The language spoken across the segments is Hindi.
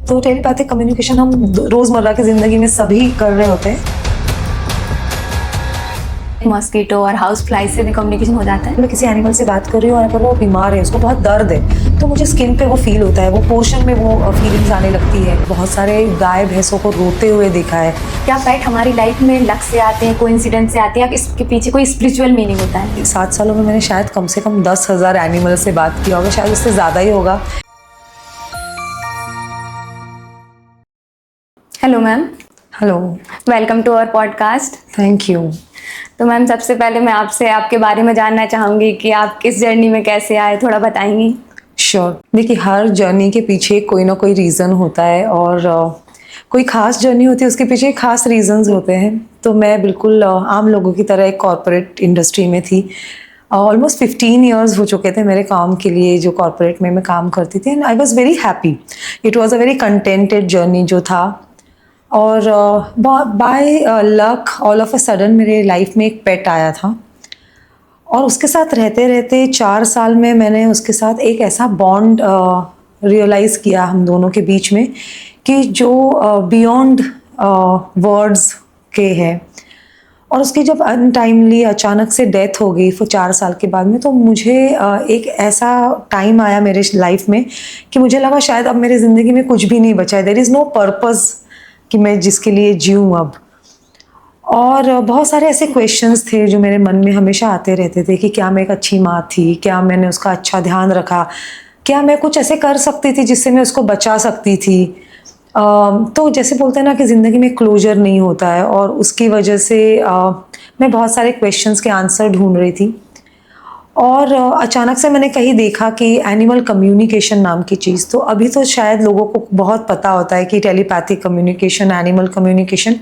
तो टेलीपैथिक कम्युनिकेशन हम रोज़मर्रा की ज़िंदगी में सभी कर रहे होते हैं। मॉस्किटो और हाउस फ्लाई से भी कम्युनिकेशन हो जाता है। मैं किसी एनिमल से बात कर रही हूँ और अगर वो बीमार है, उसको बहुत दर्द है, तो मुझे स्किन पे वो फील होता है, वो पोर्शन में वो फीलिंग्स आने लगती है। बहुत सारे गाय भैंसों को रोते हुए देखा है। क्या पेट हमारी लाइफ में लक से आते हैं, कोइंसिडेंस से आते हैं, या इसके पीछे कोई स्पिरिचुअल मीनिंग होता है? 7 सालों में मैंने शायद कम से कम 10,000 एनिमल से बात किया होगा, शायद उससे ज़्यादा ही होगा। Hello ma'am. Hello. Welcome to our podcast. Thank you. तो मैम, सबसे पहले मैं आपसे आपके बारे में जानना चाहूँगी कि आप किस जर्नी में कैसे आए, थोड़ा बताएंगी? श्योर। देखिए, हर जर्नी के पीछे कोई ना कोई रीज़न होता है और कोई ख़ास जर्नी होती है, उसके पीछे ख़ास रीज़न्स होते हैं। तो मैं बिल्कुल आम लोगों की तरह एक कॉर्पोरेट इंडस्ट्री में थी। ऑलमोस्ट 15 ईयर्स हो चुके थे मेरे काम के लिए, जो कॉर्पोरेट में मैं काम करती थी, and I was very happy. It was a very contented journey जो था। और by luck all of a sudden मेरे लाइफ में एक पेट आया था, और उसके साथ रहते रहते 4 साल में मैंने उसके साथ एक ऐसा बॉन्ड रियलाइज़ किया हम दोनों के बीच में कि जो बियॉन्ड वर्ड्स के है। और उसकी जब अनटाइमली अचानक से डेथ हो गई वो 4 साल के बाद में, तो मुझे एक ऐसा टाइम आया मेरे लाइफ में कि मुझे लगा शायद अब मेरी ज़िंदगी में कुछ भी नहीं बचा है। देयर इज़ नो पर्पज़ कि मैं जिसके लिए जीऊँ अब। और बहुत सारे ऐसे क्वेश्चंस थे जो मेरे मन में हमेशा आते रहते थे कि क्या मैं एक अच्छी माँ थी, क्या मैंने उसका अच्छा ध्यान रखा, क्या मैं कुछ ऐसे कर सकती थी जिससे मैं उसको बचा सकती थी। तो जैसे बोलते हैं ना कि ज़िंदगी में क्लोजर नहीं होता है, और उसकी वजह से मैं बहुत सारे क्वेश्चंस के आंसर ढूंढ रही थी। और अचानक से मैंने कहीं देखा कि एनिमल कम्युनिकेशन नाम की चीज़, तो अभी तो शायद लोगों को बहुत पता होता है कि telepathic communication, animal communication,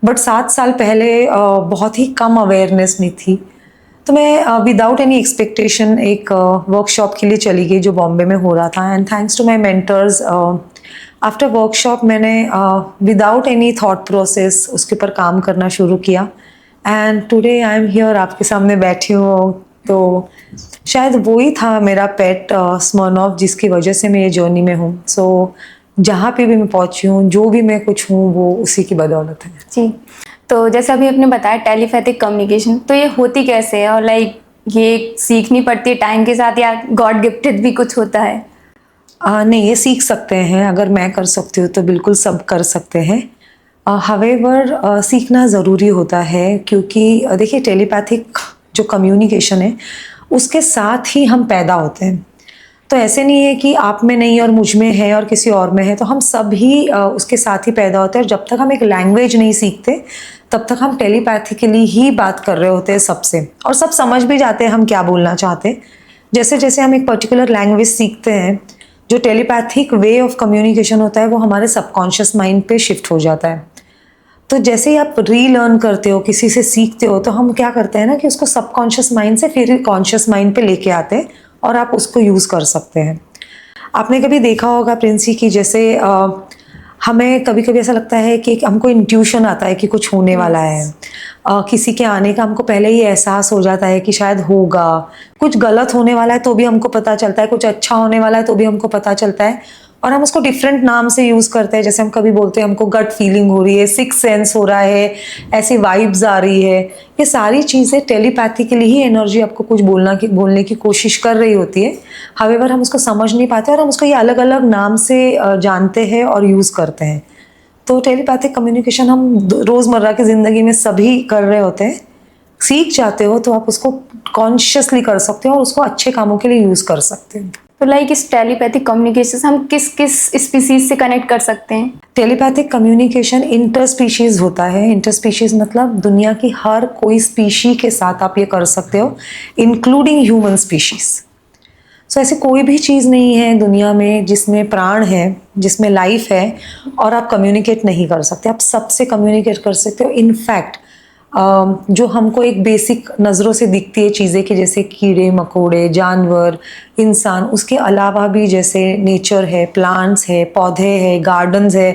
but 7 साल पहले बहुत ही कम अवेयरनेस नहीं थी। तो मैं विदाउट एनी एक्सपेक्टेशन एक वर्कशॉप के लिए चली गई जो बॉम्बे में हो रहा था, and thanks to my mentors, after workshop मैंने विदाउट एनी थॉट प्रोसेस उसके ऊपर काम करना शुरू किया, and today I am here, आपके सामने बैठी हूँ। तो शायद वही था मेरा पेट स्मर्नॉफ, जिसकी वजह से मैं ये जर्नी में हूँ। सो जहाँ पे भी मैं पहुँची हूँ, जो भी मैं कुछ हूँ, वो उसी की बदौलत है। जी। तो जैसे अभी आपने बताया टेलीपैथिक कम्युनिकेशन, तो ये होती कैसे है, और लाइक ये सीखनी पड़ती है टाइम के साथ, या गॉड गिफ्टेड भी कुछ होता है? नहीं, ये सीख सकते हैं। अगर मैं कर सकती हूँ तो बिल्कुल सब कर सकते हैं। हावेवर सीखना ज़रूरी होता है, क्योंकि देखिए, टेलीपैथिक जो कम्युनिकेशन है उसके साथ ही हम पैदा होते हैं। तो ऐसे नहीं है कि आप में नहीं और मुझ में है और किसी और में है, तो हम सब ही उसके साथ ही पैदा होते हैं। और जब तक हम एक लैंग्वेज नहीं सीखते, तब तक हम टेलीपैथिकली ही बात कर रहे होते हैं सबसे, और सब समझ भी जाते हैं हम क्या बोलना चाहते हैं। जैसे जैसे हम एक पर्टिकुलर लैंग्वेज सीखते हैं, जो टेलीपैथिक वे ऑफ कम्युनिकेशन होता है वो हमारे सबकॉन्शियस माइंड पे शिफ्ट हो जाता है। तो जैसे ही आप रीलर्न करते हो, किसी से सीखते हो, तो हम क्या करते हैं ना कि उसको सबकॉन्शियस माइंड से फिर कॉन्शियस माइंड पे लेके आते हैं, और आप उसको यूज़ कर सकते हैं। आपने कभी देखा होगा प्रिंसी कि जैसे हमें कभी कभी ऐसा लगता है कि हमको इंट्यूशन आता है कि कुछ होने वाला है। किसी के आने का हमको पहले ही एहसास हो जाता है कि शायद होगा। कुछ गलत होने वाला है तो भी हमको पता चलता है, कुछ अच्छा होने वाला है तो भी हमको पता चलता है, और हम उसको डिफरेंट नाम से यूज़ करते हैं। जैसे हम कभी बोलते हैं हमको गट फीलिंग हो रही है, सिक्स सेंस हो रहा है, ऐसी वाइब्स आ रही है। ये सारी चीज़ें टेलीपैथिकली ही एनर्जी आपको कुछ बोलने की कोशिश कर रही होती है। हावेवर हम उसको समझ नहीं पाते, और हम उसको ये अलग अलग नाम से जानते हैं और यूज़ करते हैं। तो टेलीपैथिक कम्युनिकेशन हम रोज़मर्रा की ज़िंदगी में सभी कर रहे होते हैं। सीख जाते हो तो आप उसको कॉन्शियसली कर सकते हो और उसको अच्छे कामों के लिए यूज़ कर सकते हो। तो लाइक इस टेलीपैथिक कम्युनिकेशन हम किस किस स्पीसीज से कनेक्ट कर सकते हैं? टेलीपैथिक कम्युनिकेशन इंटर स्पीशीज़ होता है। इंटर स्पीशीज़ मतलब दुनिया की हर कोई स्पीशी के साथ आप ये कर सकते हो, इंक्लूडिंग ह्यूमन स्पीशीज़। सो ऐसी कोई भी चीज़ नहीं है दुनिया में जिसमें प्राण है, जिसमें लाइफ है, और आप कम्युनिकेट नहीं कर सकते। आप सबसे कम्युनिकेट कर सकते हो। इनफैक्ट जो हमको एक बेसिक नज़रों से दिखती है चीज़ें, कि जैसे कीड़े मकोड़े, जानवर, इंसान, उसके अलावा भी जैसे नेचर है, प्लांट्स है, पौधे हैं, गार्डन्स है,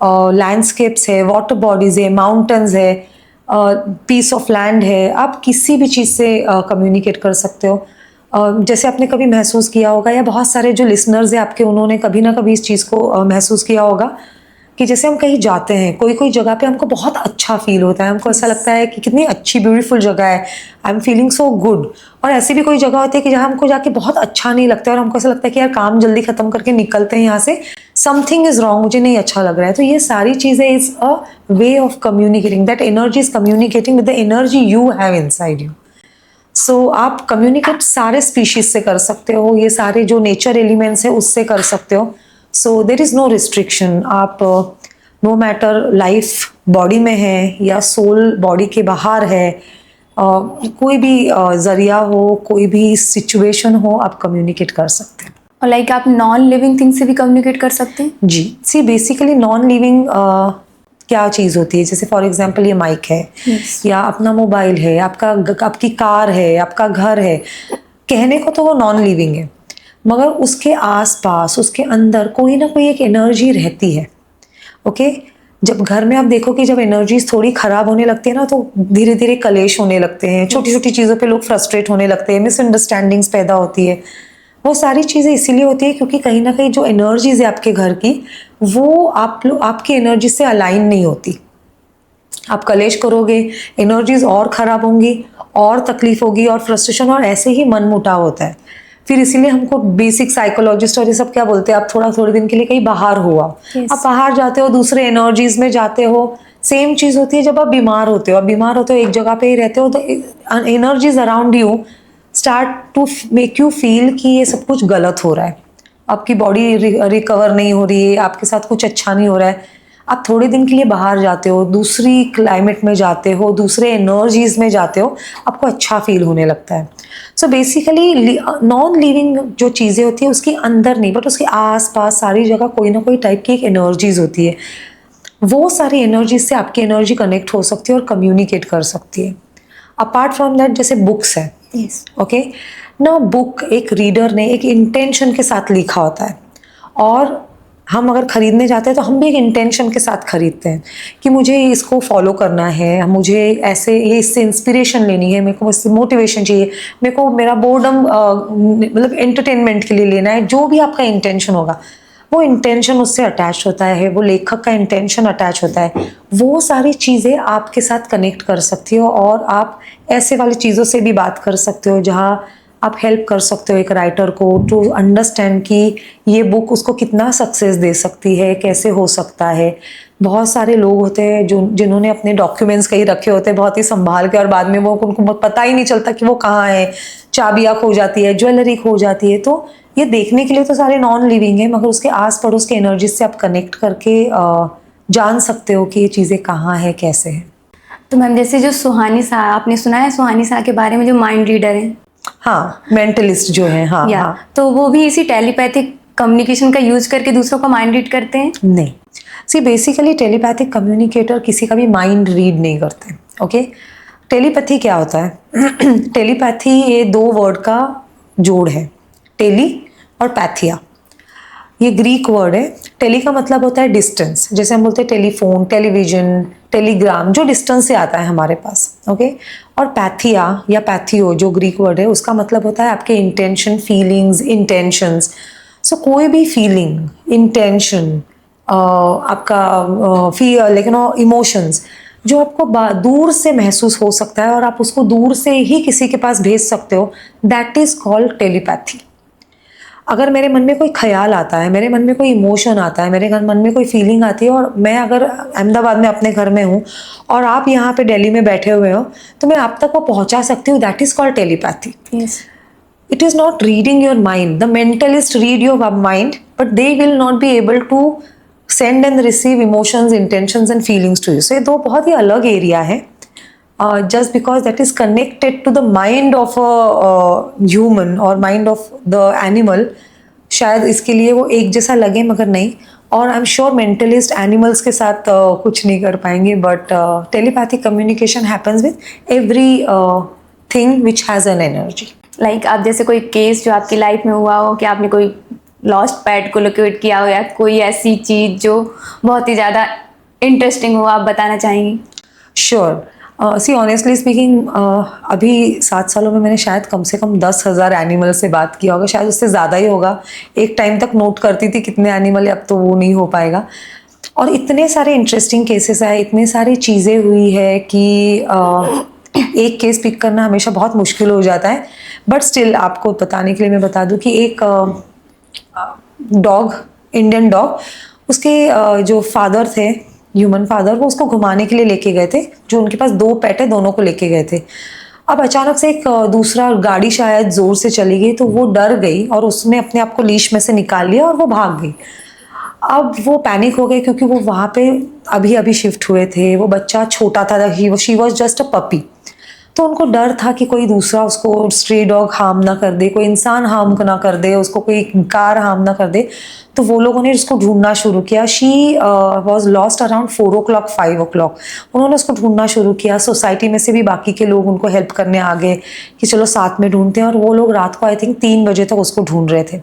लैंडस्केप्स है, वाटर बॉडीज़ है, माउंटेन्स है, पीस ऑफ लैंड है, आप किसी भी चीज़ से कम्युनिकेट कर सकते हो। जैसे आपने कभी महसूस किया होगा या बहुत सारे जो लिसनर्स हैं आपके, उन्होंने कभी ना कभी इस चीज़ को महसूस किया होगा कि जैसे हम कहीं जाते हैं, कोई कोई जगह पे हमको बहुत अच्छा फील होता है, हमको ऐसा लगता है कि कितनी अच्छी ब्यूटीफुल जगह है, I am feeling so good. और ऐसी भी कोई जगह होती है कि जहाँ हमको जाके बहुत अच्छा नहीं लगता है और हमको ऐसा लगता है कि यार काम जल्दी खत्म करके निकलते हैं यहाँ से, समथिंग इज रॉन्ग, मुझे नहीं अच्छा लग रहा है। तो ये सारी चीज़ें is a way of communicating, that energy is communicating with the energy you have inside you. So आप कम्युनिकेट सारे स्पीशीज से कर सकते हो, ये सारे जो नेचर एलिमेंट्स है उससे कर सकते हो। सो देर इज़ नो रिस्ट्रिक्शन। आप नो मैटर लाइफ बॉडी में है या सोल बॉडी के बाहर है, कोई भी जरिया हो, कोई भी सिचुएशन हो, आप कम्युनिकेट कर सकते हैं। और लाइक आप नॉन लिविंग थिंग से भी कम्युनिकेट कर सकते हैं? जी, सी बेसिकली नॉन लिविंग क्या चीज़ होती है, जैसे फॉर एग्जांपल ये माइक है, या अपना मोबाइल है, आपकी कार है, आपका घर है, कहने को तो वो नॉन लिविंग है, मगर उसके आसपास उसके अंदर कोई ना कोई एक एनर्जी रहती है। ओके, जब घर में आप देखो कि जब एनर्जीज थोड़ी खराब होने लगती है ना, तो धीरे धीरे कलेश होने लगते हैं, छोटी छोटी चीज़ों पे लोग फ्रस्ट्रेट होने लगते हैं, मिसअंडरस्टैंडिंग्स पैदा होती है। वो सारी चीज़ें इसीलिए होती है क्योंकि कहीं ना कहीं जो एनर्जीज है आपके घर की, वो आपकी एनर्जी से अलाइन नहीं होती। आप कलेश करोगे, एनर्जीज और खराब होंगी, और तकलीफ होगी, और फ्रस्ट्रेशन, और ऐसे ही मन मुटाव होता है। फिर इसीलिए हमको बेसिक साइकोलॉजिस्ट और ये सब क्या बोलते हैं, आप थोड़े दिन के लिए कहीं बाहर हो आओ। Yes. आप बाहर जाते हो, दूसरे एनर्जीज में जाते हो। सेम चीज़ होती है जब आप बीमार होते हो। आप बीमार होते हो, एक जगह पे ही रहते हो, तो energies around you start to make you feel कि ये सब कुछ गलत हो रहा है, आपकी बॉडी रिकवर नहीं हो रही है, आपके साथ कुछ अच्छा नहीं हो रहा है। आप थोड़े दिन के लिए बाहर जाते हो, दूसरी क्लाइमेट में जाते हो, दूसरे एनर्जीज में जाते हो, आपको अच्छा फील होने लगता है। सो बेसिकली नॉन लिविंग जो चीज़ें होती है उसके अंदर नहीं, बट उसके आस पास सारी जगह कोई ना कोई टाइप की एक एनर्जीज होती है। वो सारी एनर्जीज से आपकी एनर्जी कनेक्ट हो सकती है और कम्युनिकेट कर सकती है। अपार्ट फ्रॉम दैट, जैसे बुक्स है, ओके ना, बुक एक रीडर ने एक इंटेंशन के साथ लिखा होता है, और हम अगर खरीदने जाते हैं तो हम भी एक इंटेंशन के साथ खरीदते हैं कि मुझे इसको फॉलो करना है, मुझे ऐसे ये इससे इंस्पिरेशन लेनी है, मेरे को इससे मोटिवेशन चाहिए, मेरे को मेरा बोर्डम मतलब एंटरटेनमेंट के लिए लेना है। जो भी आपका इंटेंशन होगा, वो इंटेंशन उससे अटैच होता है, वो लेखक का इंटेंशन अटैच होता है। वो सारी चीज़ें आपके साथ कनेक्ट कर सकती हो, और आप ऐसे वाली चीज़ों से भी बात कर सकते हो जहाँ आप हेल्प कर सकते हो एक राइटर को टू अंडरस्टैंड कि ये बुक उसको कितना सक्सेस दे सकती है, कैसे हो सकता है। बहुत सारे लोग होते हैं जिन्होंने अपने डॉक्यूमेंट्स कहीं रखे होते हैं बहुत ही संभाल के, और बाद में वो उनको पता ही नहीं चलता कि वो कहाँ है, चाबियाँ खो जाती है, ज्वेलरी खो जाती है। तो ये देखने के लिए तो सारे नॉन लिविंग है, मगर उसके आस पड़ोस के एनर्जी से आप कनेक्ट करके जान सकते हो कि ये चीज़ें कहाँ है, कैसे है। तो मैम, जैसे जो सुहानी शाह, आपने सुना है सुहानी शाह के बारे में, जो माइंड रीडर है? हाँ, मेंटलिस्ट जो है, हाँ हाँ। तो वो भी इसी टेलीपैथिक कम्युनिकेशन का यूज करके दूसरों का माइंड रीड करते हैं? नहीं, सी बेसिकली टेलीपैथिक कम्युनिकेटर किसी का भी माइंड रीड नहीं करते। ओके, टेलीपैथी क्या होता है? टेलीपैथी ये दो वर्ड का जोड़ है, टेली और पैथिया। ये ग्रीक वर्ड है। टेली का मतलब होता है डिस्टेंस, जैसे हम बोलते हैं टेलीफोन, टेलीविजन, टेलीग्राम, जो डिस्टेंस से आता है हमारे पास। ओके, और पैथिया या पैथियो जो ग्रीक वर्ड है, उसका मतलब होता है आपके इंटेंशन, फीलिंग्स, इंटेंशंस। सो कोई भी फीलिंग, इंटेंशन, आपका लेकिन इमोशंस जो आपको दूर से महसूस हो सकता है और आप उसको दूर से ही किसी के पास भेज सकते हो, दैट इज कॉल्ड टेलीपैथी। अगर मेरे मन में कोई ख्याल आता है, मेरे मन में कोई इमोशन आता है, मेरे मन में कोई फीलिंग आती है, और मैं अगर अहमदाबाद में अपने घर में हूँ और आप यहाँ पे दिल्ली में बैठे हुए हो, तो मैं आप तक वो पहुँचा सकती हूँ, that is called telepathy. It is not reading your mind. The mentalist read your mind, but they will not be able to send and receive emotions, intentions and feelings to you. So ये दो बहुत ही अलग एरिया है। Just because that is connected to the mind of a human or mind of the animal, शायद इसके लिए वो एक जैसा लगे, मगर नहीं। और I am sure mentalist animals के साथ कुछ नहीं कर पाएंगे, but telepathic communication happens with every thing which has an energy. Like आप जैसे कोई केस जो आपकी लाइफ में हुआ हो, कि आपने कोई लॉस्ट पेट को लोकेट किया हो, या कोई ऐसी चीज़ जो बहुत ही ज़्यादा इंटरेस्टिंग हो, आप बताना चाहेंगी? श्योर। सी ऑनेस्टली स्पीकिंग, अभी 7 सालों में मैंने शायद कम से कम 10,000 एनिमल से बात किया होगा, शायद उससे ज़्यादा ही होगा। एक टाइम तक नोट करती थी कितने एनिमल है, अब तो वो नहीं हो पाएगा। और इतने सारे इंटरेस्टिंग केसेस आए, इतनी सारी चीज़ें हुई है कि एक केस पिक करना हमेशा बहुत मुश्किल हो जाता है। बट स्टिल आपको बताने के लिए मैं बता दूं कि एक डॉग, इंडियन डॉग, उसके जो फादर थे, ह्यूमन फादर, वो उसको घुमाने के लिए लेके गए थे। जो उनके पास 2 पेट है, दोनों को लेके गए थे। अब अचानक से एक दूसरा गाड़ी शायद जोर से चली गई, तो वो डर गई और उसने अपने आप को लीश में से निकाल लिया और वो भाग गई। अब वो पैनिक हो गए क्योंकि वो वहाँ पे अभी अभी शिफ्ट हुए थे, वो बच्चा छोटा था, she was just a puppy. तो उनको डर था कि कोई दूसरा उसको, स्ट्रे डॉग हार्म ना कर दे, कोई इंसान हार्म ना कर दे उसको, कोई कार हार्म ना कर दे। तो वो लोगों ने उसको ढूंढना शुरू किया। She was lost around 4 o'clock 5 o'clock। उन्होंने उसको ढूंढना शुरू किया। सोसाइटी में से भी बाकी के लोग उनको हेल्प करने आ गए कि चलो साथ में ढूंढते हैं। और वो लोग रात को आई थिंक 3 बजे तक उसको ढूंढ रहे थे।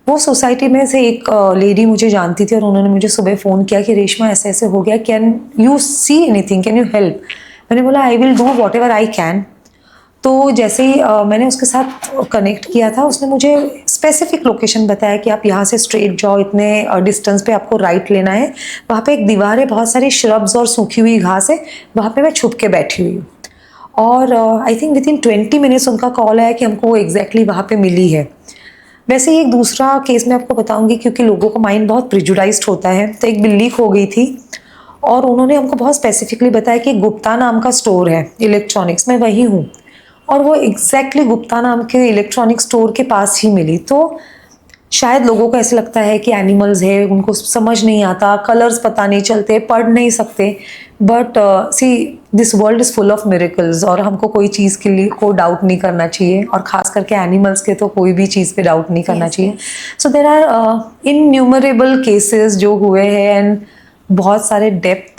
वो सोसाइटी में से एक लेडी मुझे जानती थी और उन्होंने मुझे सुबह फ़ोन किया कि रेशमा ऐसे ऐसे हो गया, can you see anything, can you help. मैंने बोला I will do what ever I can. तो जैसे ही मैंने उसके साथ कनेक्ट किया था, उसने मुझे स्पेसिफिक लोकेशन बताया कि आप यहाँ से स्ट्रेट जाओ, इतने डिस्टेंस पे आपको राइट लेना है, वहाँ पे एक दीवार है, बहुत सारी श्रब्स और सूखी हुई घास है, वहाँ पे मैं छुप के बैठी हुई हूँ। और I think with in 20 minutes उनका कॉल आया कि हमको वो एग्जैक्टली वहाँ पे मिली है। वैसे ही एक दूसरा केस मैं आपको बताऊंगी, क्योंकि लोगों का माइंड बहुत प्रिजुडाइज्ड होता है। तो एक बिल्ली खो गई थी और उन्होंने हमको बहुत स्पेसिफिकली बताया कि गुप्ता नाम का स्टोर है इलेक्ट्रॉनिक्स, मैं वही हूँ। और वो एग्जैक्टली गुप्ता नाम के इलेक्ट्रॉनिक स्टोर के पास ही मिली। तो शायद लोगों को ऐसे लगता है कि एनिमल्स है, उनको समझ नहीं आता, कलर्स पता नहीं चलते, पढ़ नहीं सकते। But see, this world is full of miracles और हमको कोई चीज़ के लिए को डाउट नहीं करना चाहिए, और ख़ास करके एनिमल्स के तो कोई भी चीज़ पे डाउट नहीं करना चाहिए। सो देर आर इनन्यूमरेबल केसेस जो हुए हैं, एंड बहुत सारे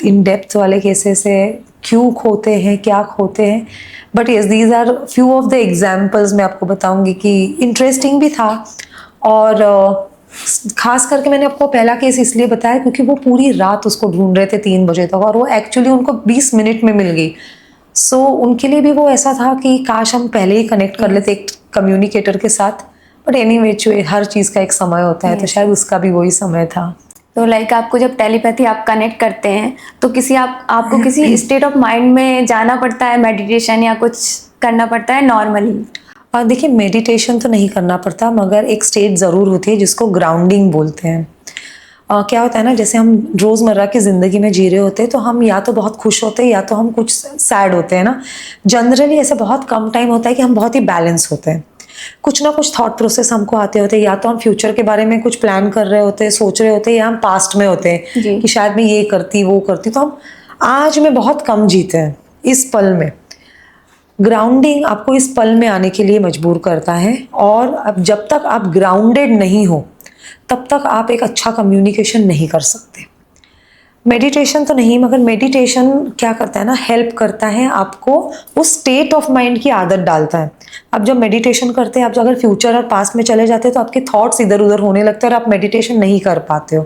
इन डेप्थ वाले केसेस है, क्यों खोते हैं, क्या खोते हैं। But yes, these are few of the examples मैं आपको बताऊंगी कि इंटरेस्टिंग भी था। और खास करके मैंने आपको पहला केस इसलिए बताया क्योंकि वो पूरी रात उसको ढूंढ रहे थे 3 बजे तक, और वो एक्चुअली उनको 20 मिनट में मिल गई। सो उनके लिए भी वो ऐसा था कि काश हम पहले ही कनेक्ट कर लेते एक कम्युनिकेटर के साथ। बट एनीवे, हर चीज़ का एक समय होता है, तो शायद उसका भी वही समय था। तो लाइक आपको जब टेलीपैथी आप कनेक्ट करते हैं तो आपको किसी स्टेट ऑफ माइंड में जाना पड़ता है, मेडिटेशन या कुछ करना पड़ता है नॉर्मली? देखिए, मेडिटेशन तो नहीं करना पड़ता, मगर एक स्टेट ज़रूर होती है जिसको ग्राउंडिंग बोलते हैं। क्या होता है ना, जैसे हम रोज़मर्रा की ज़िंदगी में जी रहे होते हैं तो हम या तो बहुत खुश होते हैं या तो हम कुछ सैड होते हैं ना। जनरली ऐसा बहुत कम टाइम होता है कि हम बहुत ही बैलेंस होते हैं। कुछ ना कुछ थॉट प्रोसेस हमको आते होते हैं, या तो हम फ्यूचर के बारे में कुछ प्लान कर रहे होते हैं, सोच रहे होते हैं, या हम पास्ट में होते हैं कि शायद मैं ये करती वो करती। तो हम आज में बहुत कम जीते हैं, इस पल में। ग्राउंडिंग आपको इस पल में आने के लिए मजबूर करता है, और अब जब तक आप ग्राउंडेड नहीं हो तब तक आप एक अच्छा कम्युनिकेशन नहीं कर सकते। मेडिटेशन तो नहीं, मगर मेडिटेशन क्या करता है ना, हेल्प करता है आपको उस स्टेट ऑफ माइंड की आदत डालता है। अब जब मेडिटेशन करते हैं, आप अगर फ्यूचर और पास्ट में चले जाते हैं तो आपके थॉट्स इधर उधर होने लगते हैं और आप मेडिटेशन नहीं कर पाते हो।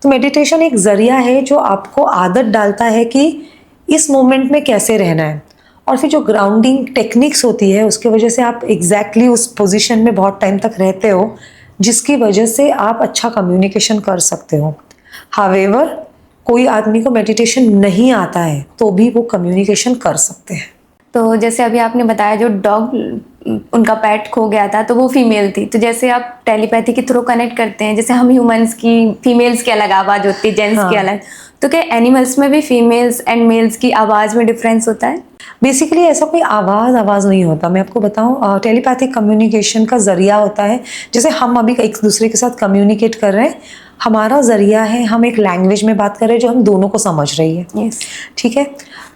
तो मेडिटेशन एक जरिया है जो आपको आदत डालता है कि इस मोमेंट में कैसे रहना है। और फिर जो ग्राउंडिंग टेक्निक्स होती है उसके वजह से आप एग्जैक्टली उस पोजीशन में बहुत टाइम तक रहते हो, जिसकी वजह से आप अच्छा कम्युनिकेशन कर सकते हो। हावेवर, कोई आदमी को मेडिटेशन नहीं आता है तो भी वो कम्युनिकेशन कर सकते हैं। तो जैसे अभी आपने बताया जो डॉग उनका पेट खो गया था तो वो फीमेल थी, तो जैसे आप टेलीपैथी के थ्रू कनेक्ट करते हैं, जैसे हम ह्यूमंस की फीमेल्स की अलग आवाज़ होती है, जेंट्स की अलग, तो क्या एनिमल्स में भी फीमेल्स एंड मेल्स की आवाज़ में डिफरेंस होता है? बेसिकली ऐसा कोई आवाज़ नहीं होता। मैं आपको बताऊं, टेलीपैथिक कम्युनिकेशन का ज़रिया होता है। जैसे हम अभी एक दूसरे के साथ कम्युनिकेट कर रहे हैं, हमारा ज़रिया है, हम एक लैंग्वेज में बात कर रहे हैं जो हम दोनों को समझ रही है। Yes. ठीक है।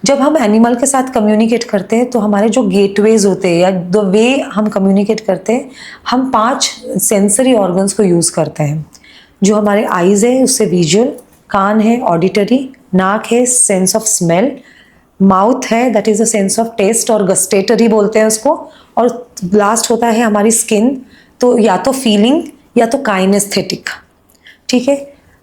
जब हम एनिमल के साथ कम्युनिकेट करते हैं तो हमारे जो गेटवेज होते हैं या द वे हम कम्युनिकेट करते हैं, हम 5 सेंसरी ऑर्गन्स को यूज़ करते हैं। जो हमारे आइज़ है उससे विजुअल, कान है ऑडिटरी, नाक है सेंस ऑफ स्मेल, माउथ है that is a sense of taste और गस्टेटरी बोलते हैं उसको, और लास्ट होता है हमारी स्किन, तो या तो फीलिंग या तो काइनेस्थेटिक। ठीक है।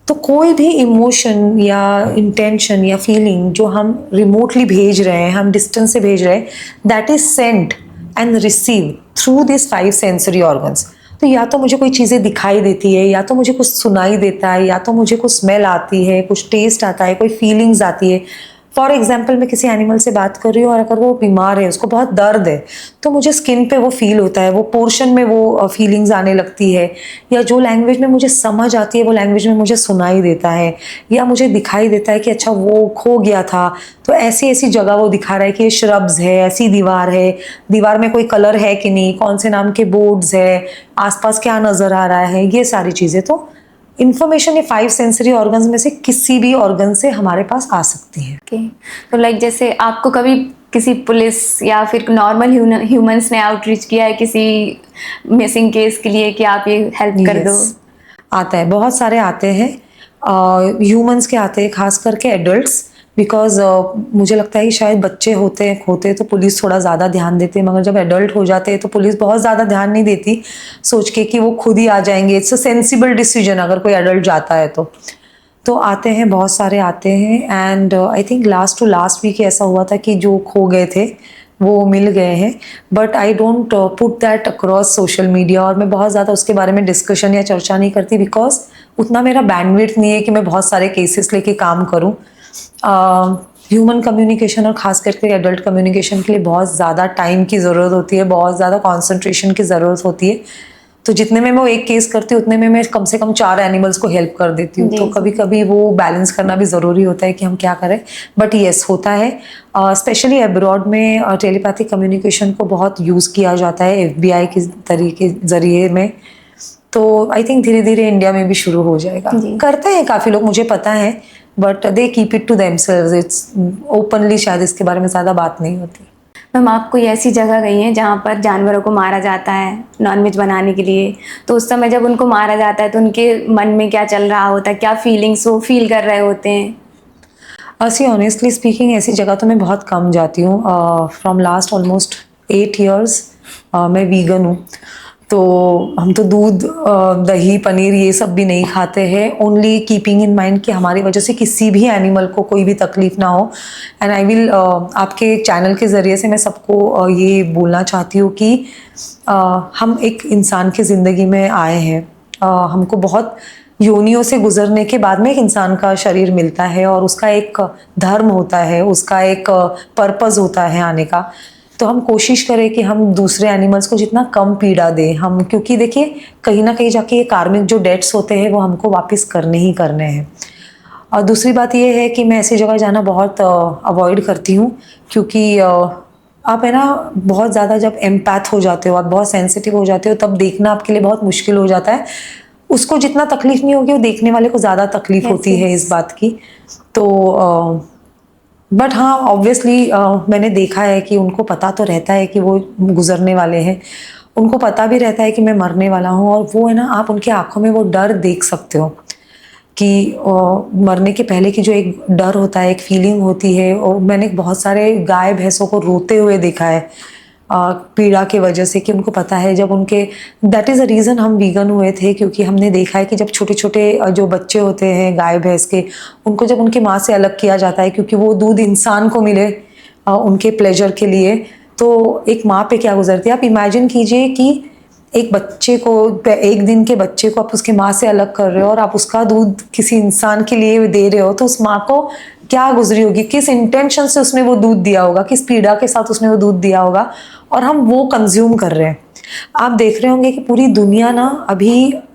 तो कोई भी इमोशन या इंटेंशन या फीलिंग जो हम रिमोटली भेज रहे हैं, हम डिस्टेंस से भेज रहे हैं, that is sent and receive through this 5 sensory organs. तो या तो मुझे कोई चीज़ें दिखाई देती है, या तो मुझे कुछ सुनाई देता है, या तो मुझे कुछ स्मेल आती है, कुछ टेस्ट आता है, कोई फीलिंग्स आती है। फॉर एग्जाम्पल मैं किसी एनिमल से बात कर रही हूँ और अगर वो बीमार है, उसको बहुत दर्द है, तो मुझे स्किन पे वो फील होता है, वो पोर्शन में वो फीलिंग्स आने लगती है, या जो लैंग्वेज में मुझे समझ आती है वो लैंग्वेज में मुझे सुनाई देता है, या मुझे दिखाई देता है कि अच्छा वो खो गया था, तो ऐसी ऐसी जगह वो दिखा रहा है कि ये श्रब्स है, ऐसी दीवार है, दीवार में कोई कलर है कि नहीं, कौन से नाम के बोर्ड्स है, आसपास क्या नज़र आ रहा है, ये सारी चीज़ें। तो इन्फॉर्मेशन ये 5 सेंसरी ऑर्गन्स में से किसी भी ऑर्गन से हमारे पास आ सकती है। ओके, तो लाइक जैसे आपको कभी किसी पुलिस या फिर नॉर्मल ह्यूमंस ने आउटरीच किया है किसी मिसिंग केस के लिए कि आप ये हेल्प कर दो? आता है, बहुत सारे आते हैं, ह्यूमंस के आते हैं, खास करके एडल्ट्स, बिकॉज मुझे लगता है कि शायद बच्चे होते तो पुलिस थोड़ा ज़्यादा ध्यान देती है, मगर जब एडल्ट हो जाते हैं तो पुलिस बहुत ज़्यादा ध्यान नहीं देती, सोच के कि वो खुद ही आ जाएंगे। इट्स अ सेंसिबल डिसीजन अगर कोई एडल्ट जाता है तो आते हैं, बहुत सारे आते हैं। And I think last week ऐसा हुआ था कि जो खो गए थे वो मिल गए हैं, but I don't put that across social media, और मैं बहुत ज़्यादा उसके बारे में डिस्कशन या चर्चा नहीं करती, बिकॉज उतना मेरा बैंडविड्थ नहीं है कि मैं बहुत सारे केसेस लेके काम करूं। ह्यूमन कम्युनिकेशन और ख़ास करके एडल्ट कम्युनिकेशन के लिए बहुत ज़्यादा टाइम की ज़रूरत होती है, बहुत ज़्यादा कॉन्सेंट्रेशन की ज़रूरत होती है। तो जितने में मैं एक केस करती हूँ उतने में मैं कम से कम 4 एनिमल्स को हेल्प कर देती हूँ। तो कभी कभी वो बैलेंस करना भी ज़रूरी होता है कि हम क्या करें, बट येस होता है। स्पेशली अब्रॉड में टेलीपैथिक कम्युनिकेशन को बहुत यूज़ किया जाता है FBI के तरीके ज़रिए में। तो आई थिंक धीरे धीरे इंडिया में भी शुरू हो जाएगा। करते हैं काफ़ी लोग, मुझे पता है, but they keep it to themselves. It's openly शायद इसके बारे में ज़्यादा बात नहीं होती। मैम, आप कोई ऐसी जगह गई हैं जहाँ पर जानवरों को मारा जाता है नॉनवेज बनाने के लिए, तो उस समय जब उनको मारा जाता है तो उनके मन में क्या चल रहा होता है, क्या फीलिंग्स वो फील कर रहे होते हैं? ऐसी ऑनेस्टली स्पीकिंग ऐसी जगह तो मैं बहुत कम जाती हूँ। फ्रॉम लास्ट ऑलमोस्ट 8 years मैं वीगन हूँ, तो हम तो दूध, दही, पनीर ये सब भी नहीं खाते हैं, ओनली कीपिंग इन माइंड कि हमारी वजह से किसी भी एनिमल को कोई भी तकलीफ ना हो। एंड आई विल आपके चैनल के ज़रिए से मैं सबको ये बोलना चाहती हूँ कि हम एक इंसान की ज़िंदगी में आए हैं, हमको बहुत योनियों से गुजरने के बाद में एक इंसान का शरीर मिलता है, और उसका एक धर्म होता है, उसका एक पर्पस होता है आने का। तो हम कोशिश करें कि हम दूसरे एनिमल्स को जितना कम पीड़ा दें हम, क्योंकि देखिए कहीं ना कहीं जाके ये कार्मिक जो डेट्स होते हैं वो हमको वापस करने ही करने हैं। और दूसरी बात ये है कि मैं ऐसी जगह जाना बहुत अवॉइड करती हूँ, क्योंकि आप है ना बहुत ज़्यादा जब एम्पैथ हो जाते हो, आप बहुत सेंसिटिव हो जाते हो, तब देखना आपके लिए बहुत मुश्किल हो जाता है। उसको जितना तकलीफ नहीं होगी वो देखने वाले को ज़्यादा तकलीफ होती है इस बात की। तो बट हाँ, ऑब्वियसली मैंने देखा है कि उनको पता तो रहता है कि वो गुजरने वाले हैं, उनको पता भी रहता है कि मैं मरने वाला हूँ, और वो है ना, आप उनकी आंखों में वो डर देख सकते हो कि मरने के पहले की जो एक डर होता है, एक फीलिंग होती है। और मैंने बहुत सारे गाय भैंसों को रोते हुए देखा है पीड़ा के वजह से, कि उनको पता है जब उनके, दैट इज़ अ रीज़न हम वीगन हुए थे, क्योंकि हमने देखा है कि जब छोटे छोटे जो बच्चे होते हैं गाय भैंस के, उनको जब उनकी माँ से अलग किया जाता है क्योंकि वो दूध इंसान को मिले उनके प्लेजर के लिए, तो एक माँ पे क्या गुजरती है। आप इमेजिन कीजिए कि एक बच्चे को, एक दिन के बच्चे को आप उसके माँ से अलग कर रहे हो और आप उसका दूध किसी इंसान के लिए दे रहे हो, तो उस माँ को क्या गुजरी होगी, किस इंटेंशन से उसने वो दूध दिया होगा, किस पीड़ा के साथ उसने वो दूध दिया होगा, और हम वो कंज्यूम कर रहे हैं। आप देख रहे होंगे कि पूरी दुनिया ना अभी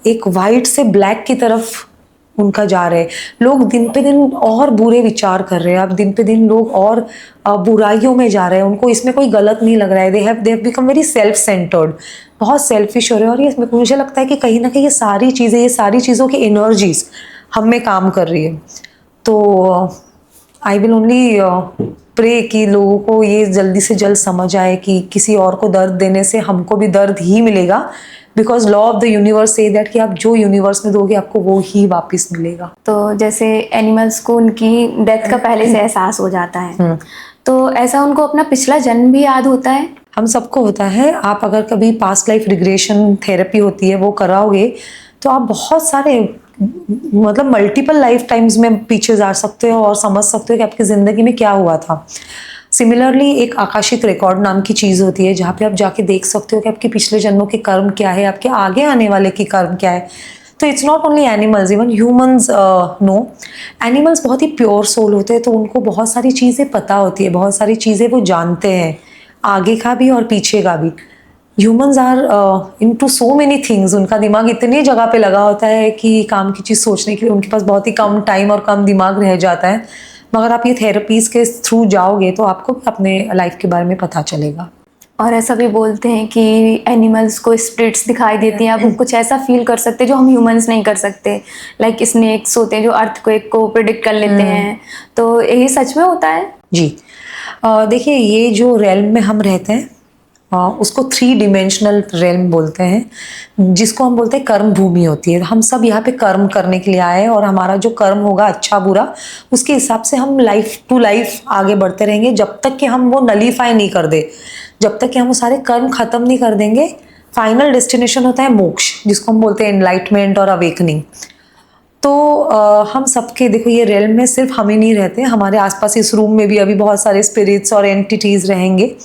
एक वाइट से ब्लैक की तरफ उनका जा रहे हैं। लोग दिन पे दिन और बुरे विचार कर रहे हैं, अब दिन पे दिन लोग और बुराइयों में जा रहे हैं। उनको इसमें कोई गलत नहीं लग रहा है, they have become very self centred, बहुत सेल्फिश हो रहे हैं। और ये मुझे लगता है कि कहीं ना कहीं ये सारी चीज़ें, ये सारी चीज़ों की एनर्जीज हम में काम कर रही है। तो आई विल ओनली प्रे कि लोगों को ये जल्दी से जल्द समझ आए कि किसी और को दर्द देने से हमको भी दर्द ही मिलेगा, because law of the universe say that कि आप जो यूनिवर्स में दोगे आपको वो ही वापस मिलेगा। तो जैसे एनिमल्स को उनकी डेथ का पहले से एहसास हो जाता है, तो ऐसा उनको अपना पिछला जन्म भी याद होता है? हम सबको होता है। आप अगर कभी पास्ट लाइफ रिग्रेशन थेरेपी होती है वो कराओगे तो आप बहुत सारे मतलब मल्टीपल लाइफ टाइम्स में पीछे जा सकते हो और समझ सकते हो कि आपकी ज़िंदगी में क्या हुआ था। सिमिलरली एक आकाशिक रिकॉर्ड नाम की चीज़ होती है, जहाँ पे आप जाके देख सकते हो कि आपके पिछले जन्मों के कर्म क्या है, आपके आगे आने वाले के कर्म क्या है। तो it's not only animals, even humans no. Animals बहुत ही प्योर सोल होते हैं, तो उनको बहुत सारी चीज़ें पता होती है, बहुत सारी चीज़ें वो जानते हैं, आगे का भी और पीछे का भी। Humans are into so many things, उनका दिमाग इतनी जगह पे लगा होता है कि काम की चीज़ सोचने के लिए उनके पास बहुत ही कम टाइम और कम दिमाग रह जाता है। मगर आप ये थेरेपीज के थ्रू जाओगे तो आपको भी अपने लाइफ के बारे में पता चलेगा। और ऐसा भी बोलते हैं कि एनिमल्स को स्पिरिट्स दिखाई देती हैं, आप कुछ ऐसा फील कर सकते हैं जो हम ह्यूमंस नहीं कर सकते। लाइक स्नेक्स होते हैं जो अर्थक्वेक को प्रिडिक्ट कर लेते हैं, तो यही सच में होता है? जी, देखिए ये जो रेल्म में हम रहते हैं उसको 3 डिमेंशनल रेल्म बोलते हैं, जिसको हम बोलते हैं कर्म भूमि होती है। हम सब यहाँ पे कर्म करने के लिए आए हैं और हमारा जो कर्म होगा अच्छा बुरा, उसके हिसाब से हम लाइफ टू लाइफ आगे बढ़ते रहेंगे, जब तक कि हम वो नलीफाई नहीं कर दे, जब तक कि हम वो सारे कर्म खत्म नहीं कर देंगे। फाइनल डेस्टिनेशन होता है मोक्ष, जिसको हम बोलते हैं एनलाइटमेंट और अवेकनिंग। तो हम सबके, देखो ये रेल्म में सिर्फ हम ही नहीं रहते, हमारे आसपास इस रूम में भी अभी बहुत सारे स्पिरिट्स और एंटिटीज रहेंगे।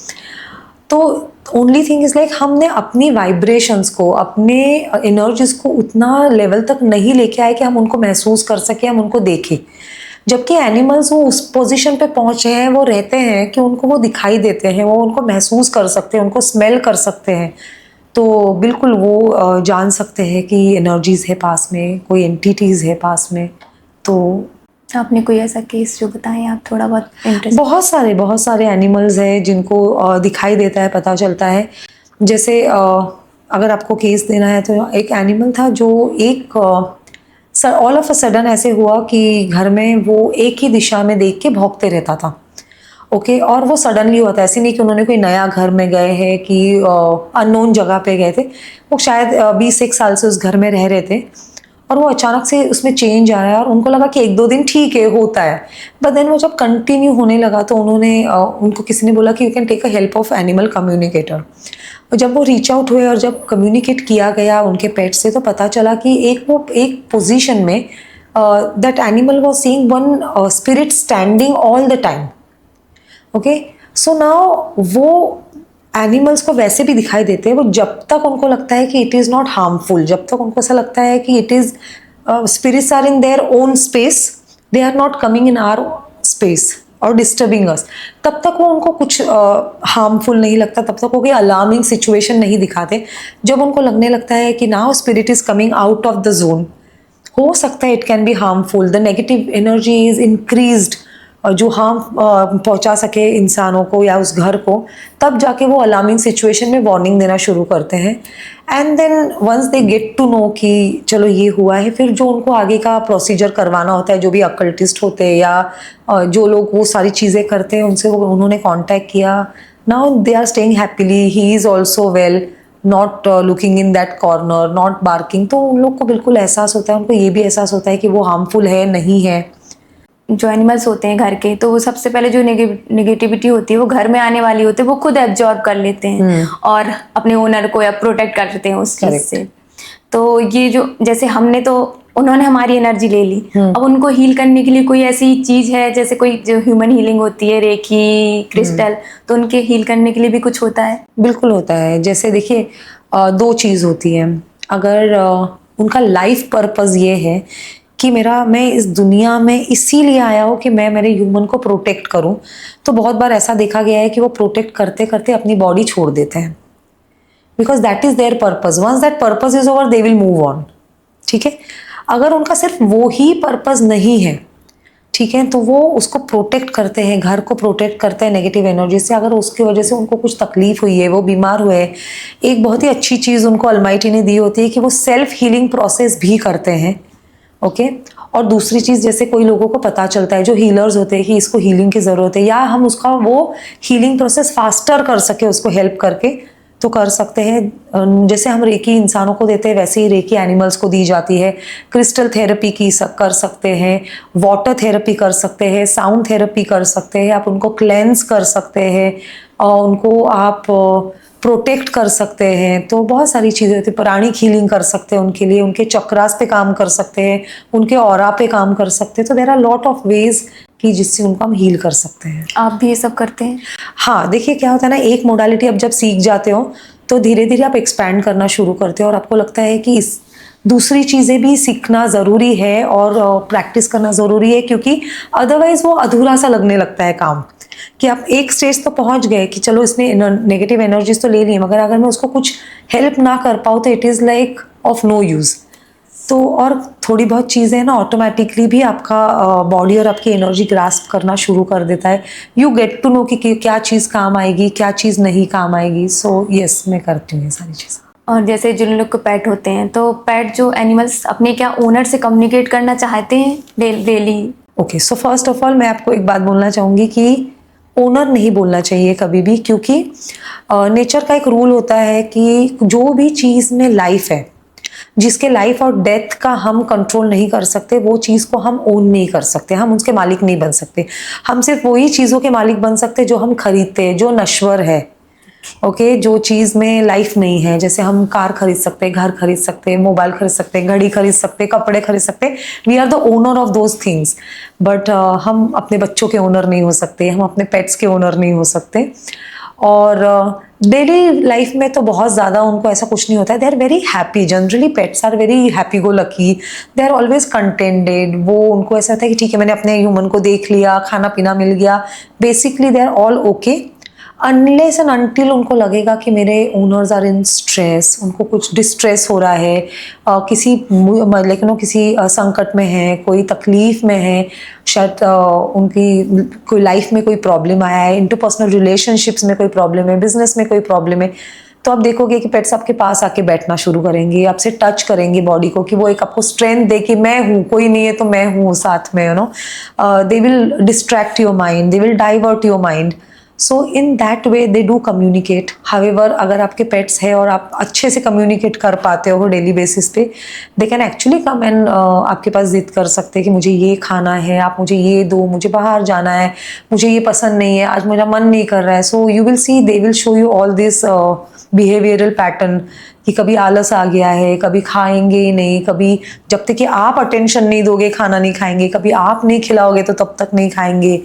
तो ओनली थिंग इज लाइक हमने अपनी वाइब्रेशंस को, अपने एनर्जीज को उतना लेवल तक नहीं लेके आए कि हम उनको महसूस कर सके, हम उनको देखें। जबकि एनिमल्स वो उस पोजीशन पे पहुंचे हैं, वो रहते हैं कि उनको वो दिखाई देते हैं, वो उनको महसूस कर सकते हैं, उनको स्मेल कर सकते हैं। तो बिल्कुल वो जान सकते हैं कि एनर्जीज है पास में, कोई एंटिटीज है पास में। तो आपने कोई ऐसा केस जो बताएं आप, थोड़ा बहुत इंटरेस्ट? बहुत सारे एनिमल्स हैं जिनको दिखाई देता है, पता चलता है। जैसे अगर आपको केस देना है तो एक एनिमल था जो एक ऑल ऑफ अ सडन ऐसे हुआ कि घर में वो एक ही दिशा में देख के भौंकते रहता था। ओके, और वो सडनली हुआ था, ऐसे नहीं कि उन्होंने कोई नया घर में गए हैं कि अननोन जगह पे गए थे। वो शायद 20-1 साल से उस घर में रह रहे थे और वो अचानक से उसमें चेंज आ रहा है और उनको लगा कि 1-2 दिन ठीक है, होता है। बट देन वो जब कंटिन्यू होने लगा तो उनको किसी ने बोला कि you can take a help of animal communicator. और जब वो रीच आउट हुए और जब कम्युनिकेट किया गया उनके पेट से, तो पता चला कि एक पोजीशन में that animal was seeing one spirit standing all the time. Okay, so now वो एनिमल्स को वैसे भी दिखाई देते हैं, वो जब तक उनको लगता है कि इट इज़ नॉट हार्मफुल, जब तक उनको ऐसा लगता है कि it is spirits are in their own space, they are not coming in our space और डिस्टर्बिंग अस, तब तक वो उनको कुछ हार्मफुल नहीं लगता, तब तक वो कोई अलार्मिंग सिचुएशन नहीं दिखाते। जब उनको लगने लगता है कि now spirit is coming out of the zone, हो सकता है it can be harmful, the negative energy is increased, जो हार्म पहुंचा सके इंसानों को या उस घर को, तब जाके वो अलार्मिंग सिचुएशन में वार्निंग देना शुरू करते हैं। And then once they get to know कि चलो ये हुआ है, फिर जो उनको आगे का प्रोसीजर करवाना होता है, जो भी अकल्टिस्ट होते हैं या जो लोग वो सारी चीज़ें करते हैं, उनसे उन्होंने कांटेक्ट किया। Now they are staying happily, he is also well, not looking in that corner, not barking. तो उन लोग को बिल्कुल एहसास होता है, उनको ये भी एहसास होता है कि वो हार्मफुल है नहीं है। जो एनिमल्स होते हैं घर के, तो वो सबसे पहले जो नेगेटिविटी होती है वो घर में आने वाली होती है, वो खुद एब्जॉर्ब कर लेते हैं और अपने ओनर को या प्रोटेक्ट करते हैं उस चीज से। तो ये जो, जैसे हमने तो, उन्होंने हमारी एनर्जी ले ली, अब उनको हील करने के लिए कोई ऐसी चीज है, जैसे कोई जो ह्यूमन हीलिंग होती है, रेकी, क्रिस्टल, तो उनके हील करने के लिए भी कुछ होता है? बिल्कुल होता है। जैसे देखिए 2 चीज़ होती है। अगर उनका लाइफ पर्पस ये है कि मैं इस दुनिया में इसीलिए आया हूँ कि मैं मेरे ह्यूमन को प्रोटेक्ट करूँ, तो बहुत बार ऐसा देखा गया है कि वो प्रोटेक्ट करते करते अपनी बॉडी छोड़ देते हैं, because that is their purpose. Once that purpose is over, they will move on. ठीक है, अगर उनका सिर्फ वो ही पर्पस नहीं है, ठीक है, तो वो उसको प्रोटेक्ट करते हैं, घर को प्रोटेक्ट करते हैं नेगेटिव एनर्जी से। अगर उसकी वजह से उनको कुछ तकलीफ हुई है, वो बीमार हुए, एक बहुत ही अच्छी चीज़ उनको अलमाइटी ने दी होती है कि वो सेल्फ हीलिंग प्रोसेस भी करते हैं। ओके, और दूसरी चीज़, जैसे कोई लोगों को पता चलता है, जो हीलर्स होते हैं, कि इसको हीलिंग की ज़रूरत है, या हम उसका वो हीलिंग प्रोसेस फास्टर कर सके, उसको हेल्प करके, तो कर सकते हैं। जैसे हम रेकी इंसानों को देते हैं, वैसे ही रेकी एनिमल्स को दी जाती है। क्रिस्टल थेरेपी कर सकते हैं, वाटर थेरेपी कर सकते हैं, साउंड थेरेपी कर सकते हैं, आप उनको क्लेंस कर सकते हैं और उनको आप प्रोटेक्ट कर सकते हैं। तो बहुत सारी चीज़ें होती है, प्राणिक हीलिंग कर सकते हैं उनके लिए, उनके चक्रास पे काम कर सकते हैं, उनके ऑरा पे काम कर सकते हैं। तो there are lot of ways कि जिससे उनको हम हील कर सकते हैं। आप भी ये सब करते हैं? हाँ, देखिए क्या होता है ना, एक मोडालिटी आप जब सीख जाते हो तो धीरे धीरे आप एक्सपैंड करना शुरू करते हो और आपको लगता है कि इस दूसरी चीज़ें भी सीखना ज़रूरी है और प्रैक्टिस करना ज़रूरी है, क्योंकि अदरवाइज़ वो अधूरा सा लगने लगता है काम। कि आप एक स्टेज तो पहुंच गए कि चलो इसने नेगेटिव एनर्जीज तो ले ली, मगर अगर मैं उसको कुछ हेल्प ना कर पाऊँ तो it is like of no use. तो और थोड़ी बहुत चीज़ें ना ऑटोमेटिकली भी आपका बॉडी और आपकी एनर्जी ग्रास्प करना शुरू कर देता है। यू गेट टू नो कि क्या चीज़ काम आएगी, क्या चीज़ नहीं काम आएगी। सो यस, मैं करती हूँ ये सारी चीज़ें। और जैसे जिन लोग को पेट होते हैं, तो पेट जो एनिमल्स अपने क्या ओनर से कम्युनिकेट करना चाहते हैं daily? Okay, so first of all मैं आपको एक बात बोलना चाहूँगी कि ओनर नहीं बोलना चाहिए कभी भी, क्योंकि नेचर का एक रूल होता है कि जो भी चीज़ में लाइफ है, जिसके लाइफ और डेथ का हम कंट्रोल नहीं कर सकते, वो चीज़ को हम ओन नहीं कर सकते, हम उसके मालिक नहीं बन सकते। हम सिर्फ वही चीज़ों के मालिक बन सकते जो हम खरीदते हैं, जो नश्वर है। ओके, जो चीज़ में लाइफ नहीं है, जैसे हम कार खरीद सकते हैं, घर खरीद सकते हैं, मोबाइल खरीद सकते हैं, घड़ी खरीद सकते हैं, कपड़े खरीद सकते हैं। We are the owner of those things. But हम अपने बच्चों के ओनर नहीं हो सकते, हम अपने पेट्स के ओनर नहीं हो सकते। और डेली लाइफ में तो बहुत ज़्यादा उनको ऐसा कुछ नहीं होता है। They are very happy, generally pets are very happy go lucky, they are always contented. वो उनको ऐसा होता है कि ठीक है, मैंने अपने ह्यूमन को देख लिया, खाना पीना मिल गया, basically they are all okay, unless and until उनको लगेगा कि मेरे ओनर्स आर इन स्ट्रेस, उनको कुछ डिस्ट्रेस हो रहा है, किसी संकट में है, कोई तकलीफ में है, शायद उनकी कोई लाइफ में कोई प्रॉब्लम आया है, इंटरपर्सनल रिलेशनशिप्स में कोई प्रॉब्लम है, बिजनेस में कोई प्रॉब्लम है, तो आप देखोगे कि पेट्स आपके पास आके बैठना शुरू करेंगे, आपसे टच करेंगे बॉडी को, कि वो एक आपको स्ट्रेंथ दे कि मैं हूँ, कोई नहीं है तो मैं हूँ साथ में, they will distract your mind, they will divert your mind. So in that way they do communicate. However अगर आपके पेट्स है और आप अच्छे से कम्युनिकेट कर पाते हो डेली बेसिस पे, they can actually come and आपके पास जिद कर सकते हैं कि मुझे ये खाना है, आप मुझे ये दो, मुझे बाहर जाना है, मुझे ये पसंद नहीं है, आज मेरा मन नहीं कर रहा है। So you will see they will show you all this behavioural pattern, कि कभी आलस आ गया है, कभी खाएंगे ही नहीं, कभी जब तक कि आप अटेंशन नहीं दोगे खाना नहीं खाएंगे, कभी आप नहीं खिलाओगे तो तब तक नहीं खाएंगे।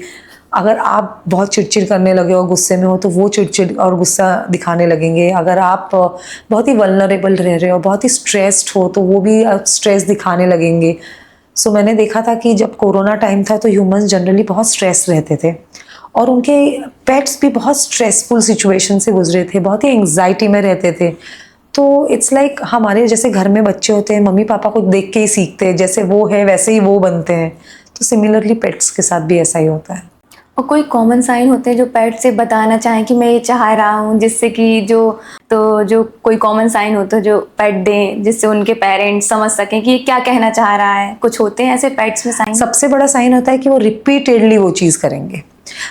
अगर आप बहुत चिड़चिड़ करने लगे हो, गुस्से में हो, तो वो चिड़चिड़ और गुस्सा दिखाने लगेंगे। अगर आप बहुत ही वल्नरेबल रह रहे हो, बहुत ही स्ट्रेस्ड हो, तो वो भी स्ट्रेस दिखाने लगेंगे। सो मैंने देखा था कि जब कोरोना टाइम था तो ह्यूमंस जनरली बहुत स्ट्रेस रहते थे और उनके पेट्स भी बहुत स्ट्रेसफुल सिचुएशन से गुजरे थे, बहुत ही एंग्जाइटी में रहते थे। तो इट्स लाइक हमारे जैसे घर में बच्चे होते हैं, मम्मी पापा को देख के ही सीखते हैं, जैसे वो है वैसे ही वो बनते हैं। तो सिमिलरली पेट्स के साथ भी ऐसा ही होता है। और कोई कॉमन साइन होते हैं जो पेट से बताना चाहें कि मैं ये चाह रहा हूँ, जिससे कि जो कोई कॉमन साइन होता है जो पेट दें, जिससे उनके पेरेंट्स समझ सकें कि ये क्या कहना चाह रहा है? कुछ होते हैं ऐसे पेट्स में साइन? सबसे बड़ा साइन होता है कि वो रिपीटेडली वो चीज़ करेंगे।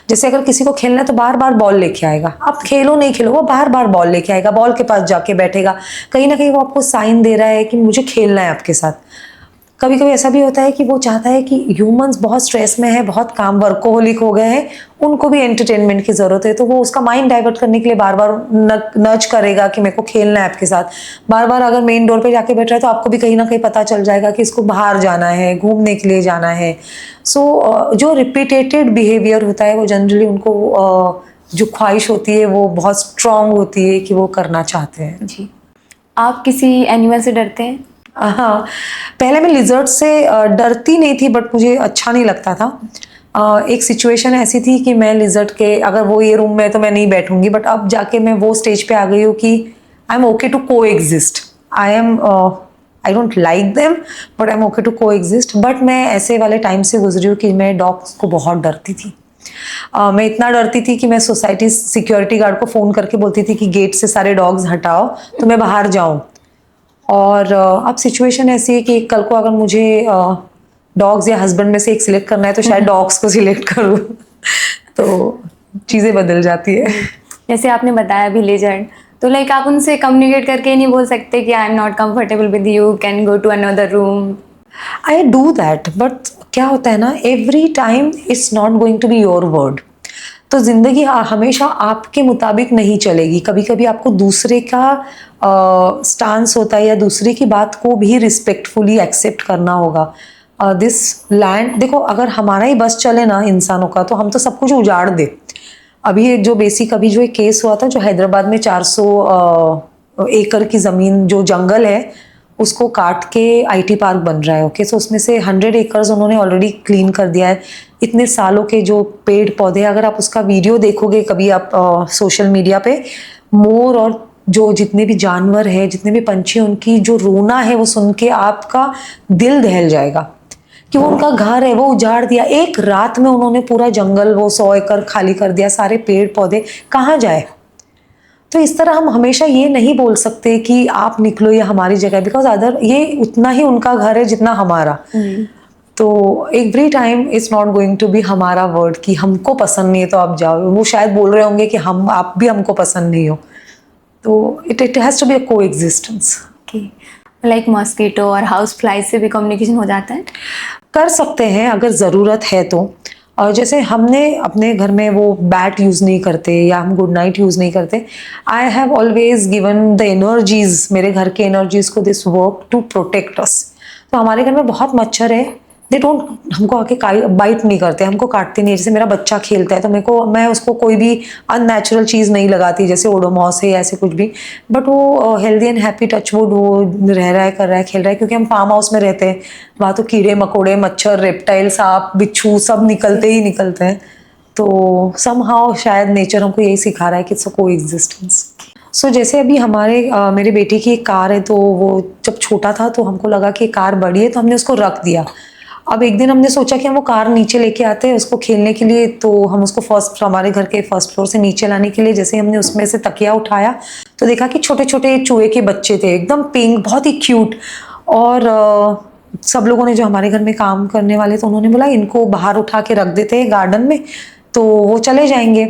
जैसे अगर किसी को खेलना है तो बार बार बॉल लेके आएगा, आप खेलो नहीं खेलो, वो बार बार बॉल लेके आएगा, बॉल के पास जाके बैठेगा, कहीं ना कहीं वो आपको साइन दे रहा है कि मुझे खेलना है आपके साथ। कभी कभी ऐसा भी होता है कि वो चाहता है कि ह्यूमंस बहुत स्ट्रेस में है, बहुत काम वर्कोहोलिक हो गए हैं, उनको भी एंटरटेनमेंट की ज़रूरत है, तो वो उसका माइंड डाइवर्ट करने के लिए बार बार नर्च करेगा कि मेरे को खेलना है आपके साथ। बार बार अगर मेन डोर पे जाके बैठ रहा है तो आपको भी कहीं ना कहीं पता चल जाएगा कि इसको बाहर जाना है, घूमने के लिए जाना है। सो जो रिपीटेटेड बिहेवियर होता है वो जनरली उनको जो ख्वाहिश होती है वो बहुत स्ट्रांग होती है कि वो करना चाहते हैं। जी, आप किसी एनिमल से डरते हैं? हाँ, पहले मैं लिजर्ड से डरती नहीं थी, बट मुझे अच्छा नहीं लगता था। एक सिचुएशन ऐसी थी कि मैं लिजर्ड के, अगर वो ये रूम में है तो मैं नहीं बैठूंगी, बट अब जाके मैं वो स्टेज पे आ गई हूँ कि I am okay to coexist. I don't like them but I am okay to coexist. But मैं ऐसे वाले टाइम से गुजरी हूँ कि मैं डॉग्स को बहुत डरती थी। मैं इतना डरती थी कि मैं सोसाइटी सिक्योरिटी गार्ड को फ़ोन करके बोलती थी कि गेट से सारे डॉग्स हटाओ तो मैं बाहर जाऊँ। और अब सिचुएशन ऐसी है कि कल को अगर मुझे डॉग्स या हस्बैंड में से एक सिलेक्ट करना है तो शायद डॉग्स को सिलेक्ट करूँ। तो चीज़ें बदल जाती है। जैसे आपने बताया अभी लिजर्ड, तो लाइक आप उनसे कम्युनिकेट करके नहीं बोल सकते कि I am not comfortable with you, can go to another room? I do that, but क्या होता है ना, every time it's not going to be your word. तो ज़िंदगी हमेशा आपके मुताबिक नहीं चलेगी, कभी कभी आपको दूसरे का स्टांस होता है या दूसरे की बात को भी रिस्पेक्टफुली एक्सेप्ट करना होगा। दिस लैंड, देखो अगर हमारा ही बस चले ना इंसानों का, तो हम तो सब कुछ उजाड़ दे। अभी जो बेसिक अभी जो एक केस हुआ था, जो हैदराबाद में 400 एकड़ की ज़मीन, जो जंगल है उसको काट के आईटी पार्क बन रहा है। ओके, सो उसमें से 100 एकर्स उन्होंने ऑलरेडी क्लीन कर दिया है। इतने सालों के जो पेड़ पौधे, अगर आप उसका वीडियो देखोगे कभी आप सोशल मीडिया पे, मोर और जो जितने भी जानवर है, जितने भी पंछी, उनकी जो रोना है वो सुन के आपका दिल दहल जाएगा कि वो उनका घर है वो उजाड़ दिया। एक रात में उन्होंने पूरा जंगल वो 100 एकड़ खाली कर दिया, सारे पेड़ पौधे कहाँ जाए। तो इस तरह हम हमेशा ये नहीं बोल सकते कि आप निकलो ये हमारी जगह, बिकॉज अदर ये उतना ही उनका घर है जितना हमारा। तो every time it's not going to be हमारा वर्ड कि हमको पसंद नहीं है तो आप जाओ। वो शायद बोल रहे होंगे कि हम आप भी हमको पसंद नहीं हो। तो it has to be a coexistence. Like mosquito और हाउस फ्लाई से भी कम्युनिकेशन हो जाता है? कर सकते हैं अगर ज़रूरत है तो। और जैसे हमने अपने घर में वो बैट यूज़ नहीं करते या हम गुड नाइट यूज़ नहीं करते। I have always given the energies, मेरे घर के एनर्जीज को this work to protect us. तो हमारे घर में बहुत मच्छर है, दे डोंट हमको आके बाइट नहीं करते, हमको काटते नहीं है। जैसे मेरा बच्चा खेलता है तो मैं उसको कोई भी अननेचुरल चीज़ नहीं लगाती, जैसे ओडोमॉस है या ऐसे कुछ भी। बट वो हेल्दी एंड हैप्पी, टचवुड, वो रह रहा है, कर रहा है, खेल रहा है। क्योंकि हम फार्म हाउस में रहते हैं, वहाँ तो कीड़े मकोड़े, मच्छर, रेप्टाइल, सांप बिच्छू सब निकलते ही निकलते हैं। तो समहाउ शायद नेचर हमको यही सिखा रहा है कि इट्स अ को एग्जिस्टेंस। सो जैसे अभी मेरे बेटे की एक कार है, तो वो जब छोटा था तो हमको लगा कि कार बड़ी है तो हमने उसको रख दिया। अब एक दिन हमने सोचा कि हम वो कार नीचे लेके आते हैं उसको खेलने के लिए। तो हम उसको हमारे घर के फर्स्ट फ्लोर से नीचे लाने के लिए जैसे हमने उसमें से तकिया उठाया तो देखा कि छोटे छोटे चूहे के बच्चे थे, एकदम पिंक, बहुत ही क्यूट। और सब लोगों ने, जो हमारे घर में काम करने वाले, तो उन्होंने बोला इनको बाहर उठा के रख देते हैं गार्डन में तो वो चले जाएंगे।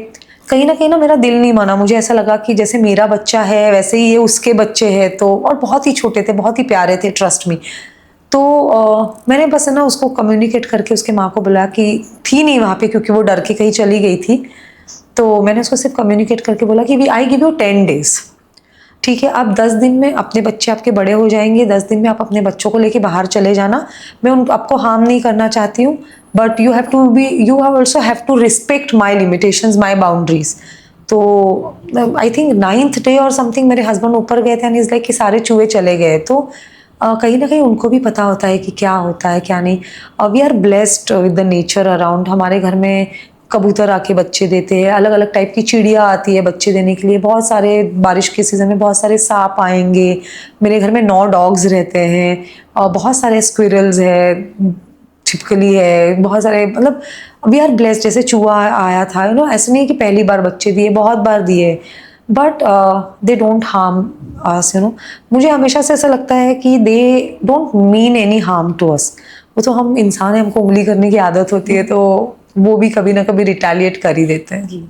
कहीं ना मेरा दिल नहीं माना, मुझे ऐसा लगा कि जैसे मेरा बच्चा है वैसे ही ये उसके बच्चे हैं। तो और बहुत ही छोटे थे, बहुत ही प्यारे थे, ट्रस्ट मी। तो मैंने बस ना उसको कम्युनिकेट करके उसके माँ को बुलाया, कि थी नहीं वहाँ पे क्योंकि वो डर के कहीं चली गई थी। तो मैंने उसको सिर्फ कम्युनिकेट करके बोला कि आई गिव यू 10 डेज, ठीक है, आप 10 दिन में अपने बच्चे आपके बड़े हो जाएंगे, 10 दिन में आप अपने बच्चों को लेके बाहर चले जाना। मैं आपको हार्म नहीं करना चाहती हूँ, but you have also have to respect my limitations, my boundaries. तो आई थिंक 9th डे और समथिंग मेरे हस्बैंड ऊपर गए थे एंड इज लाइक कि सारे चूहे चले गए। तो कहीं ना कहीं उनको भी पता होता है कि क्या होता है क्या नहीं। We are blessed with the nature around. हमारे घर में कबूतर आके बच्चे देते हैं, अलग अलग टाइप की चिड़िया आती है बच्चे देने के लिए, बहुत सारे, बारिश के सीज़न में बहुत सारे सांप आएंगे। मेरे घर में 9 डॉग्स रहते हैं और बहुत सारे स्क्विरल्स है, छिपकली है, बहुत सारे, मतलब वी आर ब्लेस्ड। जैसे चूहा आया था, ऐसे नहीं कि पहली बार बच्चे दिए, बहुत बार दिए, but they don't harm us. मुझे हमेशा से ऐसा लगता है कि they don't mean any harm to us. वो तो हम इंसान है, हमको उंगली करने की आदत होती है, तो वो भी कभी ना कभी रिटेलिएट कर ही देते हैं। जी।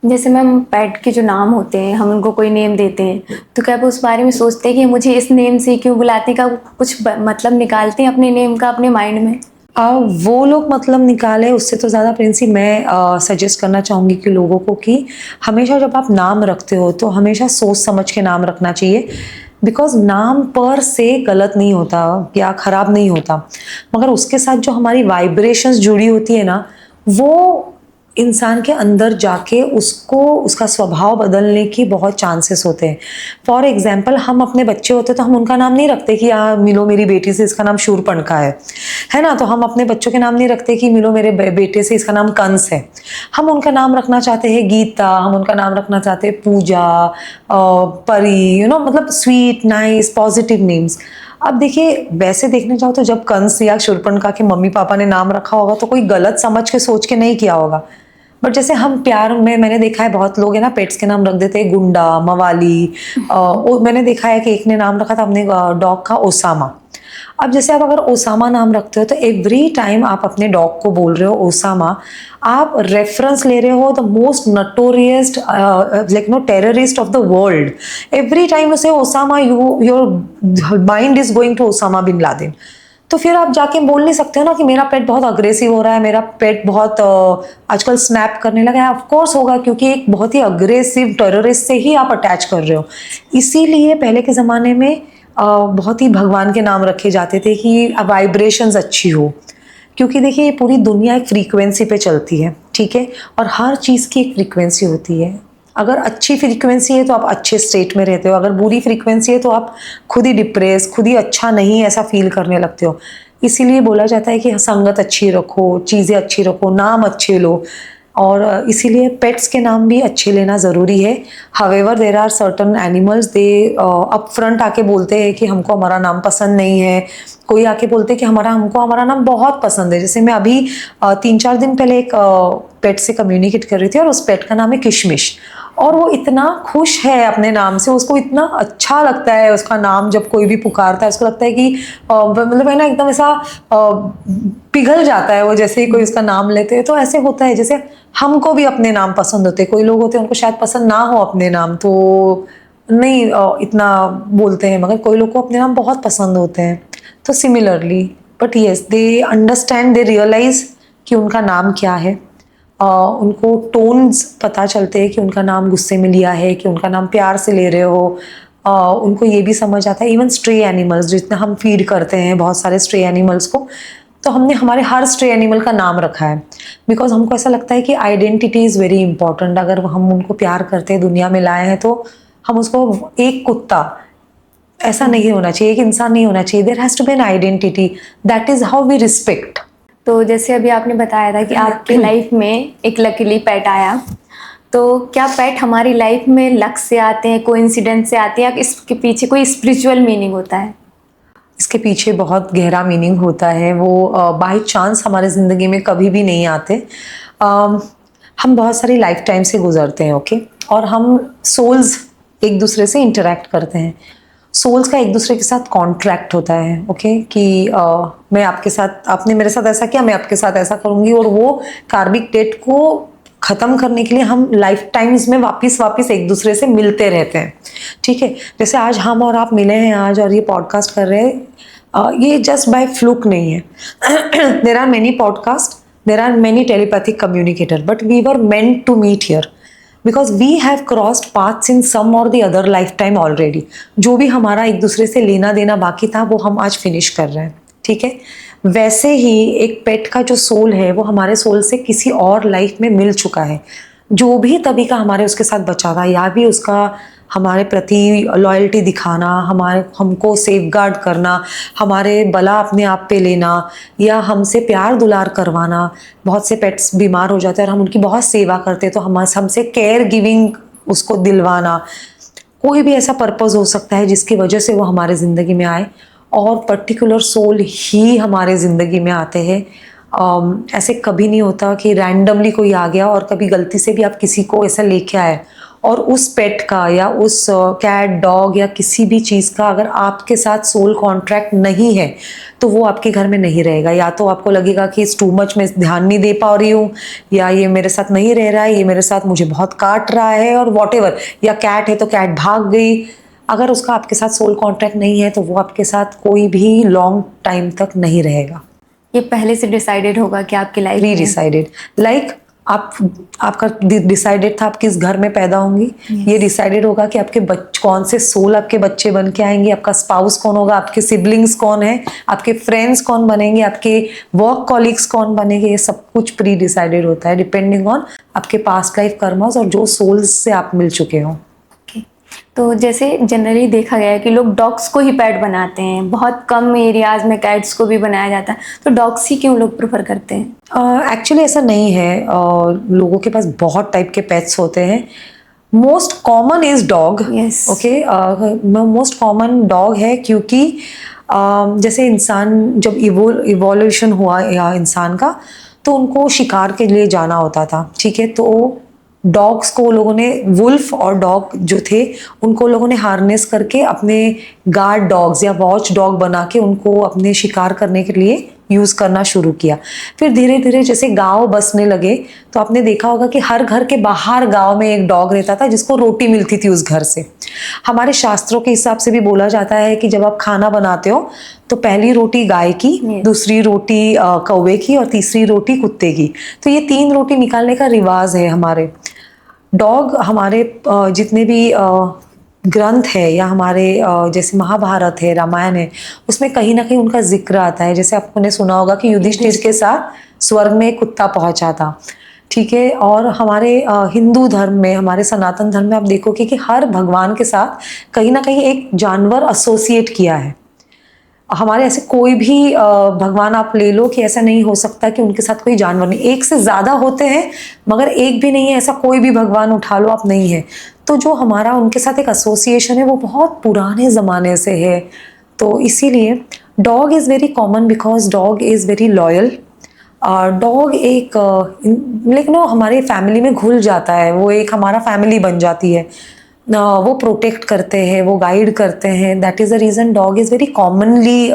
जैसे मैम पेट के जो नाम होते हैं, हम उनको कोई नेम देते हैं, तो क्या आप उस बारे में सोचते हैं कि मुझे इस नेम से क्यों बुलाते हैं? का कुछ मतलब निकालते हैं अपने नेम का अपने माइंड में? वो लोग मतलब निकाले, उससे तो ज़्यादा प्रिंसी मैं सजेस्ट करना चाहूँगी कि लोगों को कि हमेशा जब आप नाम रखते हो तो हमेशा सोच समझ के नाम रखना चाहिए। बिकॉज नाम पर से गलत नहीं होता या ख़राब नहीं होता, मगर उसके साथ जो हमारी वाइब्रेशंस जुड़ी होती है ना, वो इंसान के अंदर जाके उसका स्वभाव बदलने की बहुत चांसेस होते हैं। फॉर एग्जाम्पल, हम अपने बच्चे होते तो हम उनका नाम नहीं रखते कि मिलो मेरी बेटी से इसका नाम शूरपणखा है ना। तो हम अपने बच्चों के नाम नहीं रखते कि मिलो मेरे बेटे से इसका नाम कंस है। हम उनका नाम रखना चाहते हैं गीता, हम उनका नाम रखना चाहते हैं पूजा, परी, मतलब स्वीट, नाइस, पॉजिटिव नेम्स। अब देखिए, वैसे देखने जाओ तो जब कंस या शूरपणखा के मम्मी पापा ने नाम रखा होगा तो कोई गलत समझ के सोच के नहीं किया होगा। बट जैसे हम प्यार में, मैंने देखा है बहुत लोग है ना पेट्स के नाम रख देते हैं, गुंडा, मवाली। मैंने देखा है कि एक ने नाम रखा था अपने डॉग का ओसामा। अब जैसे आप अगर ओसामा नाम रखते हो तो एवरी टाइम आप अपने डॉग को बोल रहे हो ओसामा, आप रेफरेंस ले रहे हो the most notoriest terrorist of the world. Every time उसे Osama, your mind is going to Osama bin Laden. तो फिर आप जाके बोल नहीं सकते हो ना कि मेरा पेट बहुत अग्रेसिव हो रहा है, मेरा पेट बहुत आजकल स्नैप करने लगा है। ऑफ कोर्स होगा, क्योंकि एक बहुत ही अग्रेसिव टेररिस्ट से ही आप अटैच कर रहे हो। इसीलिए पहले के ज़माने में बहुत ही भगवान के नाम रखे जाते थे कि वाइब्रेशंस अच्छी हो, क्योंकि देखिए ये पूरी दुनिया एक फ्रीक्वेंसी पे चलती है, ठीक है, और हर चीज़ की एक फ्रीक्वेंसी होती है। अगर अच्छी फ्रीक्वेंसी है तो आप अच्छे स्टेट में रहते हो, अगर बुरी फ्रीक्वेंसी है तो आप खुद ही डिप्रेस, खुद ही अच्छा नहीं ऐसा फील करने लगते हो। इसीलिए बोला जाता है कि संगत अच्छी रखो, चीज़ें अच्छी रखो, नाम अच्छे लो, और इसीलिए पेट्स के नाम भी अच्छे लेना ज़रूरी है। However there are certain animals they up front आके बोलते हैं कि हमको हमारा नाम पसंद नहीं है, कोई आके बोलते हैं कि हमको हमारा नाम बहुत पसंद है। जैसे मैं अभी 3-4 दिन पहले एक पेट से कम्युनिकेट कर रही थी, और उस पेट का नाम है किशमिश, और वो इतना खुश है अपने नाम से, उसको इतना अच्छा लगता है उसका नाम जब कोई भी पुकारता है, उसको लगता है कि मतलब है ना, एकदम ऐसा पिघल जाता है वो जैसे ही कोई उसका नाम लेते हैं। तो ऐसे होता है, जैसे हमको भी अपने नाम पसंद होते हैं, कोई लोग होते हैं उनको शायद पसंद ना हो अपने नाम, तो नहीं इतना बोलते हैं, मगर कोई लोग को अपने नाम बहुत पसंद होते हैं। तो similarly, but yes, they understand, they realise कि उनका नाम क्या है। उनको टोन्स पता चलते हैं कि उनका नाम गुस्से में लिया है, कि उनका नाम प्यार से ले रहे हो। उनको ये भी समझ आता है। इवन स्ट्रे एनिमल्स, जितना हम फीड करते हैं बहुत सारे स्ट्रे एनिमल्स को, तो हमने हमारे हर स्ट्रे एनिमल का नाम रखा है, बिकॉज हमको ऐसा लगता है कि आइडेंटिटी इज़ वेरी इंपॉर्टेंट। अगर हम उनको प्यार करते हैं, दुनिया में लाए हैं, तो हम उसको एक कुत्ता ऐसा नहीं होना चाहिए, एक इंसान नहीं होना चाहिए। There has to be an identity, that is how we respect. तो जैसे अभी आपने बताया था कि आपके लाइफ में एक लकीली पेट आया, तो क्या पेट हमारी लाइफ में लक से आते हैं, कोइंसिडेंस से आते हैं, या इसके पीछे कोई स्पिरिचुअल मीनिंग होता है? इसके पीछे बहुत गहरा मीनिंग होता है। वो बाय चांस हमारे ज़िंदगी में कभी भी नहीं आते। हम बहुत सारी लाइफ टाइम से गुजरते हैं, ओके, और हम सोल्स एक दूसरे से इंटरेक्ट करते हैं। सोल्स का एक दूसरे के साथ कॉन्ट्रैक्ट होता है, ओके, कि मैं आपके साथ, आपने मेरे साथ ऐसा किया, मैं आपके साथ ऐसा करूँगी, और वो कार्मिक डेट को ख़त्म करने के लिए हम लाइफ टाइम्स में वापस एक दूसरे से मिलते रहते हैं, ठीक है। जैसे आज हम और आप मिले हैं आज और ये पॉडकास्ट कर रहे हैं, ये जस्ट बाय फ्लूक नहीं है। There are many podcast, there are many telepathic communicator, but we were meant to meet here because we have crossed paths in some or the other life time already. जो भी हमारा एक दूसरे से लेना देना बाकी था, वो हम आज फिनिश कर रहे हैं, ठीक है। वैसे ही एक पेट का जो सोल है, वो हमारे सोल से किसी और लाइफ में मिल चुका है। जो भी तभी का हमारे उसके साथ बचा था, या भी उसका हमारे प्रति लॉयल्टी दिखाना, हमको सेफगार्ड करना, हमारे बला अपने आप पे लेना, या हमसे प्यार दुलार करवाना। बहुत से पेट्स बीमार हो जाते हैं और हम उनकी बहुत सेवा करते हैं, तो हमसे केयर गिविंग उसको दिलवाना। कोई भी ऐसा पर्पज़ हो सकता है जिसकी वजह से वो हमारे ज़िंदगी में आए, और पर्टिकुलर सोल ही हमारे ज़िंदगी में आते हैं। ऐसे कभी नहीं होता कि रैंडमली कोई आ गया, और कभी गलती से भी आप किसी को ऐसा लेके आए, और उस पेट का या उस कैट, डॉग या किसी भी चीज़ का अगर आपके साथ सोल कॉन्ट्रैक्ट नहीं है, तो वो आपके घर में नहीं रहेगा। या तो आपको लगेगा कि इट्स टू मच, मैं ध्यान नहीं दे पा रही हूँ, या ये मेरे साथ नहीं रह रहा है, ये मेरे साथ मुझे बहुत काट रहा है, और वॉटेवर, या कैट है तो कैट भाग गई। अगर उसका आपके साथ सोल कॉन्ट्रैक्ट नहीं है, तो वो आपके साथ कोई भी लॉन्ग टाइम तक नहीं रहेगा। ये पहले से डिसाइडेड होगा कि आपकी लाइफ प्री डिसाइडेड, लाइक आपका डिसाइडेड था आप किस घर में पैदा होंगी। ये डिसाइडेड होगा कि आपके कौन से सोल आपके बच्चे बन के आएंगे, आपका स्पाउस कौन होगा, आपके सिबलिंग्स कौन है, आपके फ्रेंड्स कौन बनेंगे, आपके वर्क कॉलीग्स कौन बनेंगे। ये सब कुछ प्री डिसाइडेड होता है डिपेंडिंग ऑन आपके पास्ट लाइफ कर्मास और जो सोल्स से आप मिल चुके हो। तो जैसे जनरली देखा गया है कि लोग डॉग्स को ही पेट बनाते हैं, बहुत कम एरियाज में कैट्स को भी बनाया जाता है, तो डॉग्स ही क्यों लोग प्रेफर करते हैं? एक्चुअली ऐसा नहीं है। लोगों के पास बहुत टाइप के पेट्स होते हैं। Most common is dog, okay, most common dog है, क्योंकि जैसे इंसान जब इवोल्यूशन हुआ या इंसान का, तो उनको शिकार के लिए जाना होता था, ठीक है। तो डॉग्स को लोगों ने, वुल्फ और डॉग जो थे, उनको लोगों ने हार्नेस करके अपने गार्ड डॉग्स या वॉच डॉग बना के उनको अपने शिकार करने के लिए यूज़ करना शुरू किया। फिर धीरे धीरे जैसे गांव बसने लगे तो आपने देखा होगा कि हर घर के बाहर गांव में एक डॉग रहता था जिसको रोटी मिलती थी उस घर से। हमारे शास्त्रों के हिसाब से भी बोला जाता है कि जब आप खाना बनाते हो तो पहली रोटी गाय की, दूसरी रोटी कौवे की और तीसरी रोटी कुत्ते की। तो ये 3 रोटी निकालने का रिवाज है हमारे। डॉग हमारे जितने भी ग्रंथ है या हमारे जैसे महाभारत है, रामायण है, उसमें कहीं ना कहीं उनका जिक्र आता है। जैसे आपने सुना होगा कि युधिष्ठिर के साथ स्वर्ग में एक कुत्ता पहुंचा था, ठीक है। और हमारे हिंदू धर्म में, हमारे सनातन धर्म में आप देखोगे कि हर भगवान के साथ कहीं ना कहीं एक जानवर एसोसिएट किया है। हमारे ऐसे कोई भी भगवान आप ले लो कि ऐसा नहीं हो सकता कि उनके साथ कोई जानवर नहीं, एक से ज़्यादा होते हैं मगर एक भी नहीं है, ऐसा कोई भी भगवान उठा लो आप, नहीं है। तो जो हमारा उनके साथ एक एसोसिएशन है वो बहुत पुराने ज़माने से है। तो इसीलिए dog is very common because dog is very loyal. Dog एक लेकिन वो हमारे फैमिली में घुल जाता है, वो एक हमारा फैमिली बन जाती है। वो प्रोटेक्ट करते हैं, वो गाइड करते हैं। That is the reason dog is very commonly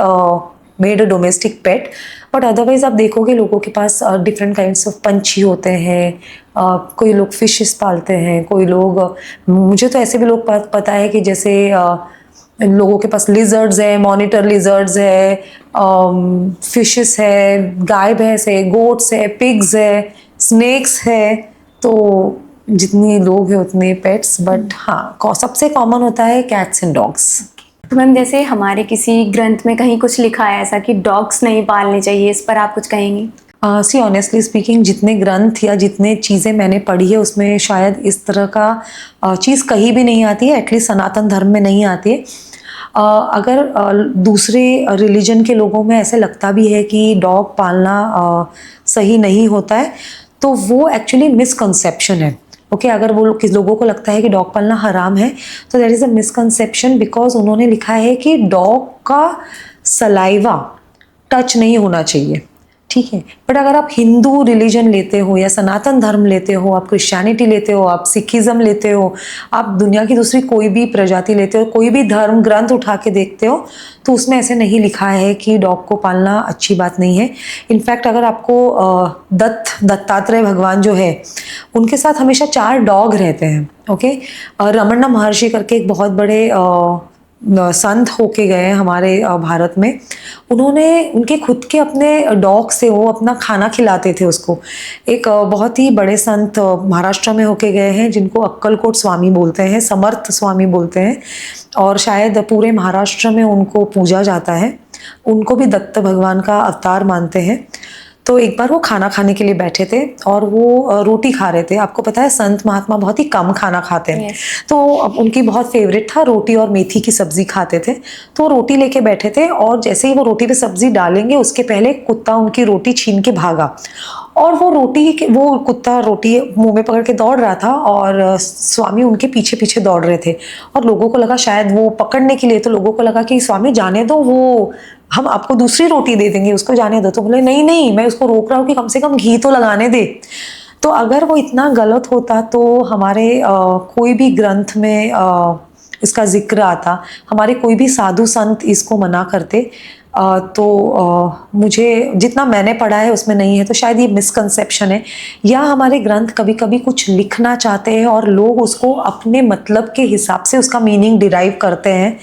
made a domestic pet. But otherwise आप देखोगे लोगों के पास डिफरेंट काइंड्स ऑफ पंछी होते हैं। कोई लोग फिशेस पालते हैं, कोई लोग मुझे तो ऐसे भी लोग पता है कि जैसे लोगों के पास लिजर्ड्स है, मॉनिटर लिजर्ड्स है, फिशेस है, गाय भैंस है, गोट्स है, पिग्स है, स्नेक्स है। तो जितने लोग हैं उतने पेट्स। बट हाँ, सबसे कॉमन होता है कैट्स एंड डॉग्स। तो मैम जैसे हमारे किसी ग्रंथ में कहीं कुछ लिखा है ऐसा कि डॉग्स नहीं पालने चाहिए, इस पर आप कुछ कहेंगी? सी ऑनेस्टली स्पीकिंग, जितने ग्रंथ या जितने चीज़ें मैंने पढ़ी है उसमें शायद इस तरह का चीज़ कहीं भी नहीं आती है, एटलीस्ट सनातन धर्म में नहीं आती है। अगर दूसरे रिलीजन के लोगों में ऐसे लगता भी है कि डॉग पालना सही नहीं होता है तो वो एक्चुअली मिसकंसेप्शन है। ओके, अगर वो किस लोगों को लगता है कि डॉग पालना हराम है तो that is a misconception, because उन्होंने लिखा है कि डॉग का सलाइवा टच नहीं होना चाहिए, ठीक है। बट अगर आप हिंदू रिलीजन लेते हो या सनातन धर्म लेते हो, आप क्रिश्चियनिटी लेते हो, आप सिखिज़म लेते हो, आप दुनिया की दूसरी कोई भी प्रजाति लेते हो, कोई भी धर्म ग्रंथ उठा के देखते हो तो उसमें ऐसे नहीं लिखा है कि डॉग को पालना अच्छी बात नहीं है। इनफैक्ट अगर आपको दत्तात्रेय भगवान जो है उनके साथ हमेशा 4 डॉग रहते हैं। ओके, रमन्ना महर्षि करके एक बहुत बड़े संत होके गए हैं हमारे भारत में। उन्होंने उनके खुद के अपने डॉग से वो अपना खाना खिलाते थे उसको। एक बहुत ही बड़े संत महाराष्ट्र में होके गए हैं जिनको अक्कलकोट स्वामी बोलते हैं, समर्थ स्वामी बोलते हैं, और शायद पूरे महाराष्ट्र में उनको पूजा जाता है। उनको भी दत्त भगवान का अवतार मानते हैं। तो एक बार वो खाना खाने के लिए बैठे थे और वो रोटी खा रहे थे। आपको पता है संत महात्मा बहुत ही कम खाना खाते हैं। तो अब उनकी बहुत फेवरेट था रोटी और मेथी की सब्जी खाते थे। तो वो रोटी लेके बैठे थे और जैसे ही वो रोटी पे सब्जी डालेंगे उसके पहले कुत्ता उनकी रोटी छीन के भागा और वो कुत्ता रोटी मुंह में पकड़ के दौड़ रहा था और स्वामी उनके पीछे पीछे दौड़ रहे थे। और लोगों को लगा शायद वो पकड़ने के लिए, तो लोगों को लगा कि स्वामी जाने दो, वो हम आपको दूसरी रोटी दे देंगे, उसको जाने दो। तो बोले नहीं नहीं, मैं उसको रोक रहा हूँ कि कम से कम घी तो लगाने दे। तो अगर वो इतना गलत होता तो हमारे कोई भी ग्रंथ में इसका जिक्र आता, हमारे कोई भी साधु संत इसको मना करते। मुझे जितना मैंने पढ़ा है उसमें नहीं है। तो शायद ये मिसकंसेप्शन है, या हमारे ग्रंथ कभी कभी कुछ लिखना चाहते हैं और लोग उसको अपने मतलब के हिसाब से उसका मीनिंग डिराइव करते हैं।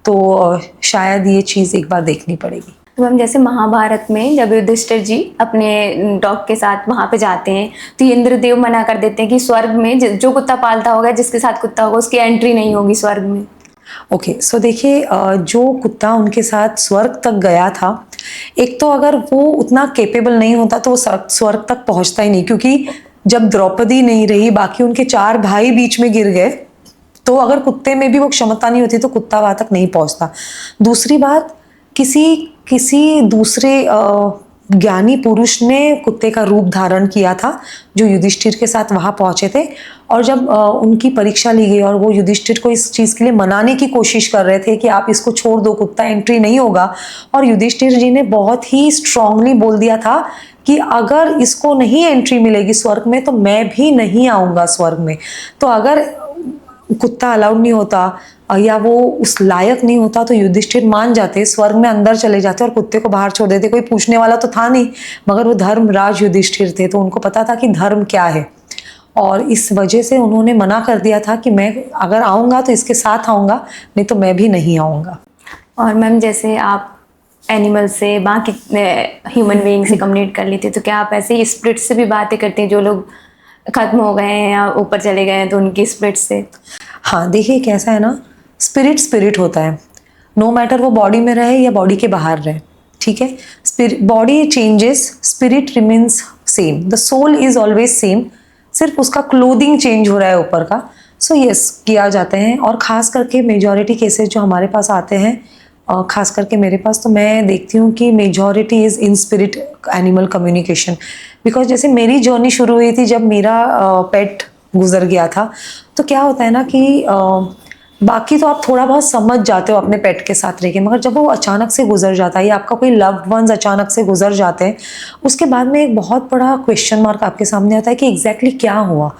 तो शायद ये चीज़ एक बार देखनी पड़ेगी। तो मैम जैसे महाभारत में जब युधिष्ठिर जी अपने डॉग के साथ वहाँ पे जाते हैं तो इंद्रदेव मना कर देते हैं कि स्वर्ग में जो कुत्ता पालता होगा, जिसके साथ कुत्ता होगा, उसकी एंट्री नहीं होगी स्वर्ग में। ओके, सो देखिए, जो कुत्ता उनके साथ स्वर्ग तक गया था, एक तो अगर वो उतना केपेबल नहीं होता तो वो स्वर्ग तक पहुंचता ही नहीं, क्योंकि जब द्रौपदी नहीं रही, बाकी उनके 4 भाई बीच में गिर गए, तो अगर कुत्ते में भी वो क्षमता नहीं होती तो कुत्ता वहां तक नहीं पहुंचता। दूसरी बात, किसी दूसरे ज्ञानी पुरुष ने कुत्ते का रूप धारण किया था जो युधिष्ठिर के साथ वहां पहुंचे थे। और जब उनकी परीक्षा ली गई और वो युधिष्ठिर को इस चीज़ के लिए मनाने की कोशिश कर रहे थे कि आप इसको छोड़ दो, कुत्ता एंट्री नहीं होगा, और युधिष्ठिर जी ने बहुत ही स्ट्रांगली बोल दिया था कि अगर इसको नहीं एंट्री मिलेगी स्वर्ग में तो मैं भी नहीं आऊँगा स्वर्ग में। तो अगर कुत्ता अलाउड नहीं होता या वो उस लायक नहीं होता तो युधिष्ठिर मान जाते, स्वर्ग में अंदर चले जाते और कुत्ते को बाहर छोड़ देते। कोई पूछने वाला तो था नहीं, मगर वो धर्मराज युधिष्ठिर थे, तो उनको पता था कि धर्म क्या है। और इस वजह से उन्होंने मना कर दिया था कि मैं अगर आऊँगा तो इसके साथ आऊँगा, नहीं तो मैं भी नहीं आऊँगा। और मैम जैसे आप एनिमल से बाकी ह्यूमन बीइंग से कम्युनिकेट कर लेते, तो क्या आप ऐसे ही स्पिरिट से भी बातें करते हैं, जो लोग खत्म हो गए हैं या ऊपर चले गए हैं तो उनकी स्पिरिट से? हाँ, देखिए कैसा है ना, स्पिरिट स्पिरिट होता है, नो मैटर वो बॉडी में रहे या बॉडी के बाहर रहे, ठीक है। Spirit, body changes, spirit remains same, the soul is always same, सिर्फ उसका क्लोथिंग चेंज हो रहा है ऊपर का। सो यस, किया जाते हैं। और ख़ास करके मेजॉरिटी केसेस जो हमारे पास आते हैं, ख़ास करके मेरे पास, तो मैं देखती हूँ कि majority is in spirit animal communication. Because जैसे मेरी जर्नी शुरू हुई थी जब मेरा पेट गुजर गया था, तो क्या होता है ना कि बाकी तो आप थोड़ा बहुत समझ जाते हो अपने पेट के साथ रह के, मगर जब वो अचानक से गुजर जाता है या आपका कोई लव्ड वंस अचानक से गुजर जाते हैं, उसके बाद में एक बहुत बड़ा क्वेश्चन मार्क आपके सामने आता है कि एग्जैक्टली क्या हुआ,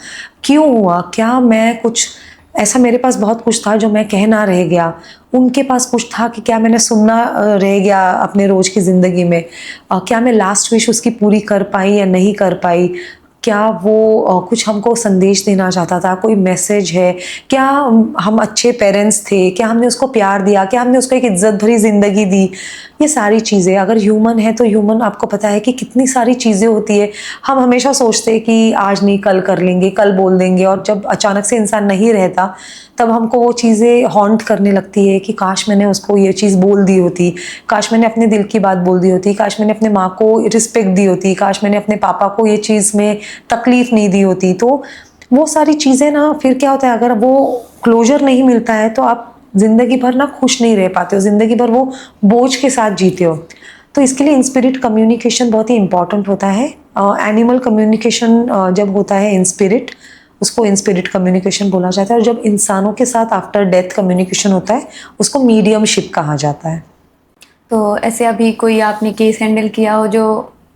क्यों हुआ, क्या मैं कुछ ऐसा, मेरे पास बहुत कुछ था जो मैं कहना रह गया, उनके पास कुछ था कि क्या मैंने सुनना रह गया अपने रोज़ की ज़िंदगी में, क्या मैं लास्ट विश उसकी पूरी कर पाई या नहीं कर पाई, क्या वो कुछ हमको संदेश देना चाहता था, कोई मैसेज है, क्या हम अच्छे पेरेंट्स थे, क्या हमने उसको प्यार दिया, क्या हमने उसको एक इज्जत भरी ज़िंदगी दी। ये सारी चीज़ें, अगर ह्यूमन है तो ह्यूमन, आपको पता है कि कितनी सारी चीज़ें होती है। हम हमेशा सोचते हैं कि आज नहीं कल कर लेंगे, कल बोल देंगे, और जब अचानक से इंसान नहीं रहता तब हमको वो चीज़ें हॉन्ट करने लगती है कि काश मैंने उसको ये चीज़ बोल दी होती, काश मैंने अपने दिल की बात बोल दी होती, काश मैंने अपने माँ को रिस्पेक्ट दी होती, काश मैंने अपने पापा को ये चीज़ में तकलीफ नहीं दी होती। तो वो सारी चीज़ें ना, फिर क्या होता है, अगर वो क्लोजर नहीं मिलता है तो आप ज़िंदगी भर ना खुश नहीं रह पाते हो, ज़िंदगी भर वो बोझ के साथ जीते हो। तो इसके लिए इन स्पिरिट कम्युनिकेशन बहुत ही इंपॉर्टेंट होता है। एनिमल कम्युनिकेशन जब होता है इन स्पिरिट, उसको इन स्पिरिट कम्युनिकेशन बोला जाता है। और जब इंसानों के साथ आफ्टर डेथ कम्युनिकेशन होता है, उसको मीडियमशिप कहा जाता है। तो ऐसे अभी कोई आपने केस हैंडल किया हो जो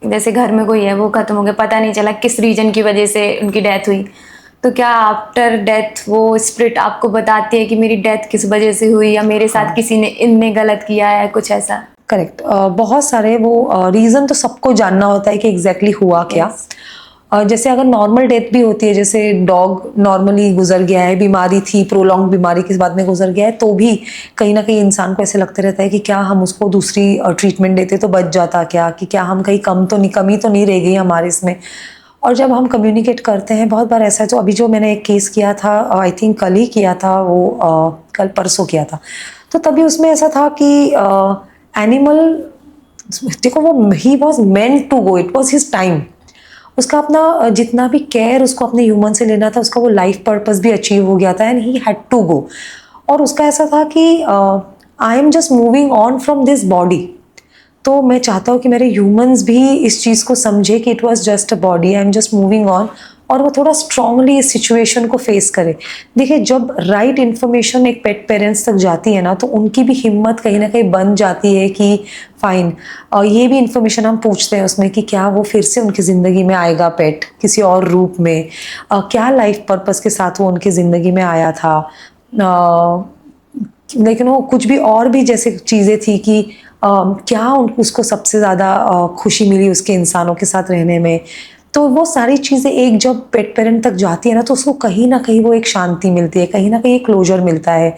जैसे घर में कोई है वो खत्म हो गया, पता नहीं चला किस रीजन की वजह से उनकी डेथ हुई, तो क्या आफ्टर डेथ वो स्पिरिट आपको बताती है कि मेरी डेथ किस वजह से हुई, या मेरे साथ किसी ने इनने गलत किया है, कुछ ऐसा? करेक्ट, बहुत सारे वो रीज़न तो सबको जानना होता है कि एग्जैक्टली हुआ क्या। जैसे अगर नॉर्मल डेथ भी होती है, जैसे डॉग नॉर्मली गुजर गया है, बीमारी थी, प्रोलॉन्ग बीमारी के बाद में गुजर गया है, तो भी कहीं ना कहीं इंसान को ऐसे लगते रहता है कि क्या हम उसको दूसरी ट्रीटमेंट देते तो बच जाता क्या, कि क्या हम कहीं कमी तो नहीं रह गई हमारे इसमें। और जब हम कम्युनिकेट करते हैं, बहुत बार ऐसा है, तो अभी जो मैंने एक केस किया था, आई थिंक कल ही किया था वो, कल परसों किया था, तो तभी उसमें ऐसा था कि एनिमल, देखो वो he was meant to go, it was his time, उसका अपना जितना भी केयर उसको अपने ह्यूमन से लेना था, उसका वो लाइफ पर्पस भी अचीव हो गया था, and he had to go. और उसका ऐसा था कि I am just moving on from this body. तो मैं चाहता हूँ कि मेरे ह्यूमंस भी इस चीज़ को समझे कि it was just a body, I am just moving on, और वो थोड़ा स्ट्रांगली इस सिचुएशन को फेस करे। देखिए, जब राइट इन्फॉर्मेशन एक पेट पेरेंट्स तक जाती है ना, तो उनकी भी हिम्मत कहीं ना कहीं बन जाती है कि फाइन, ये भी इन्फॉर्मेशन हम पूछते हैं उसमें कि क्या वो फिर से उनकी ज़िंदगी में आएगा पेट किसी और रूप में, क्या लाइफ पर्पस के साथ वो उनकी ज़िंदगी में आया था, लेकिन वो कुछ भी और भी जैसे चीज़ें थी कि क्या उसको सबसे ज़्यादा खुशी मिली उसके इंसानों के साथ रहने में। तो वो सारी चीज़ें एक जब पेट पेरेंट तक जाती है ना, तो उसको कहीं ना कहीं वो एक शांति मिलती है, कहीं ना कहीं एक क्लोजर मिलता है।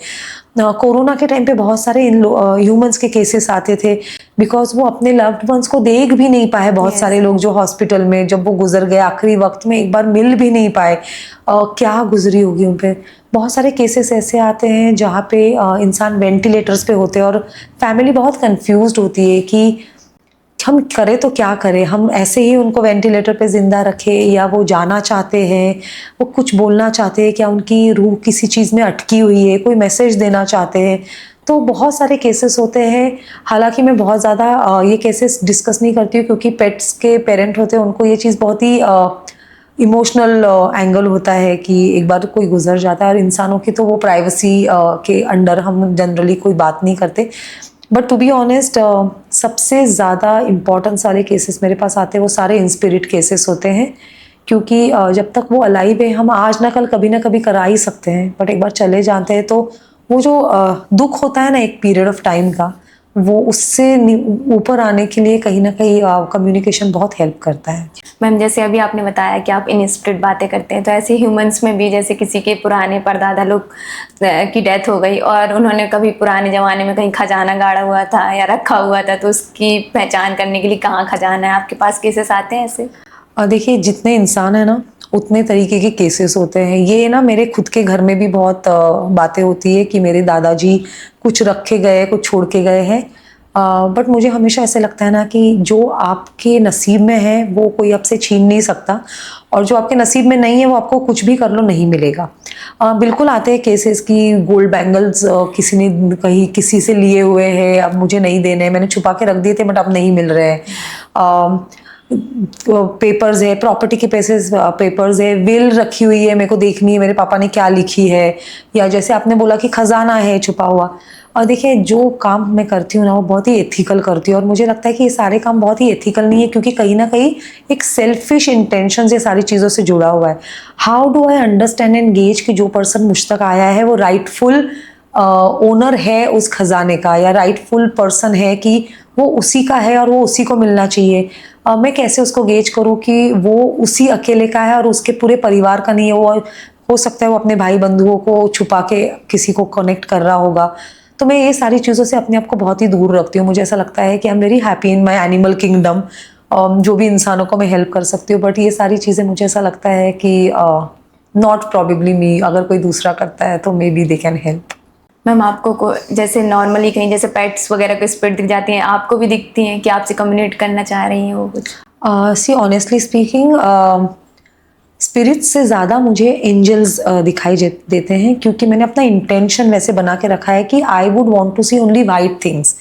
कोरोना के टाइम पे बहुत सारे इन ह्यूमंस के केसेस आते थे, बिकॉज वो अपने लव्ड वंस को देख भी नहीं पाए। बहुत सारे लोग जो हॉस्पिटल में जब वो गुजर गए आखिरी वक्त में, एक बार मिल भी नहीं पाए, क्या गुजरी होगी उन पे। बहुत सारे केसेस ऐसे आते हैं जहाँ पे इंसान वेंटिलेटर्स पे होते हैं और फैमिली बहुत कंफ्यूज्ड होती है कि हम करें तो क्या करें, हम ऐसे ही उनको वेंटिलेटर पे ज़िंदा रखें, या वो जाना चाहते हैं, वो कुछ बोलना चाहते हैं, क्या उनकी रूह किसी चीज़ में अटकी हुई है, कोई मैसेज देना चाहते हैं। तो बहुत सारे केसेस होते हैं। हालांकि मैं बहुत ज़्यादा ये केसेस डिस्कस नहीं करती हूँ, क्योंकि पेट्स के पेरेंट होते हैं, उनको ये चीज़ बहुत ही इमोशनल एंगल होता है कि एक बार कोई गुजर जाता है, और इंसानों की तो वो प्राइवेसी के अंडर हम जनरली कोई बात नहीं करते। बट टू बी ऑनेस्ट, सबसे ज़्यादा इम्पॉर्टेंस वाले केसेस मेरे पास आते हैं वो सारे इंस्पिरिट केसेस होते हैं, क्योंकि जब तक वो अलाइव है, हम आज ना कल कभी ना कभी करा ही सकते हैं, बट एक बार चले जाते हैं तो वो जो दुख होता है ना एक पीरियड ऑफ टाइम का, वो उससे ऊपर आने के लिए कहीं ना कहीं कम्युनिकेशन बहुत हेल्प करता है। मैम जैसे अभी आपने बताया कि आप इनस्पिरिट बातें करते हैं, तो ऐसे ह्यूमंस में भी जैसे किसी के पुराने परदादा लोग की डेथ हो गई और उन्होंने कभी पुराने ज़माने में कहीं खजाना गाड़ा हुआ था या रखा हुआ था, तो उसकी पहचान करने के लिए कहाँ खजाना है, आपके पास केसेस आते हैं ऐसे? देखिए जितने इंसान है ना उतने तरीके के केसेस होते हैं। ये ना मेरे खुद के घर में भी बहुत बातें होती है कि मेरे दादाजी कुछ रखे गए, कुछ छोड़ के गए हैं। बट मुझे हमेशा ऐसे लगता है ना कि जो आपके नसीब में है वो कोई आपसे छीन नहीं सकता, और जो आपके नसीब में नहीं है वो आपको कुछ भी कर लो नहीं मिलेगा। बिल्कुल आते हैं केसेस कि गोल्ड बैंगल्स किसी ने कहीं किसी से लिए हुए हैं, अब मुझे नहीं देने, मैंने छुपा के रख दिए थे बट अब नहीं मिल रहे हैं। पेपर्स है, प्रॉपर्टी के पेपर्स है, विल रखी हुई है, मेरे को देखनी है मेरे पापा ने क्या लिखी है, या जैसे आपने बोला कि खजाना है छुपा हुआ। और देखिए जो काम मैं करती हूँ ना वो बहुत ही एथिकल करती हूँ, और मुझे लगता है कि ये सारे काम बहुत ही एथिकल नहीं है क्योंकि कहीं ना कहीं एक सेल्फिश इंटेंशन से सारी चीज़ों से जुड़ा हुआ है। How do I understand and gauge कि जो पर्सन मुझ तक आया है वो राइटफुल ओनर है उस खजाने का, या राइटफुल पर्सन है कि वो उसी का है और वो उसी को मिलना चाहिए। मैं कैसे उसको गेज करूँ कि वो उसी अकेले का है और उसके पूरे परिवार का नहीं है? वो हो सकता है वो अपने भाई बंधुओं को छुपा के किसी को कनेक्ट कर रहा होगा। तो मैं ये सारी चीज़ों से अपने आप को बहुत ही दूर रखती हूँ। मुझे ऐसा लगता है कि I am very happy in my animal kingdom, जो भी इंसानों को मैं हेल्प कर सकती हूँ। बट ये सारी चीज़ें मुझे ऐसा लगता है कि नॉट प्रॉबेबली मी, अगर कोई दूसरा करता है तो may be they can help. Ma'am आपको को जैसे नॉर्मली कहीं जैसे पेट्स वगैरह को स्पिरिट दिख जाती हैं, आपको भी दिखती हैं कि आपसे कम्युनिकेट करना चाह रही हैं वो कुछ? सी ऑनेस्टली स्पीकिंग, स्पिरिट्स से ज़्यादा मुझे एंजल्स दिखाई देते हैं, क्योंकि मैंने अपना इंटेंशन वैसे बना के रखा है कि I would want to see only white things,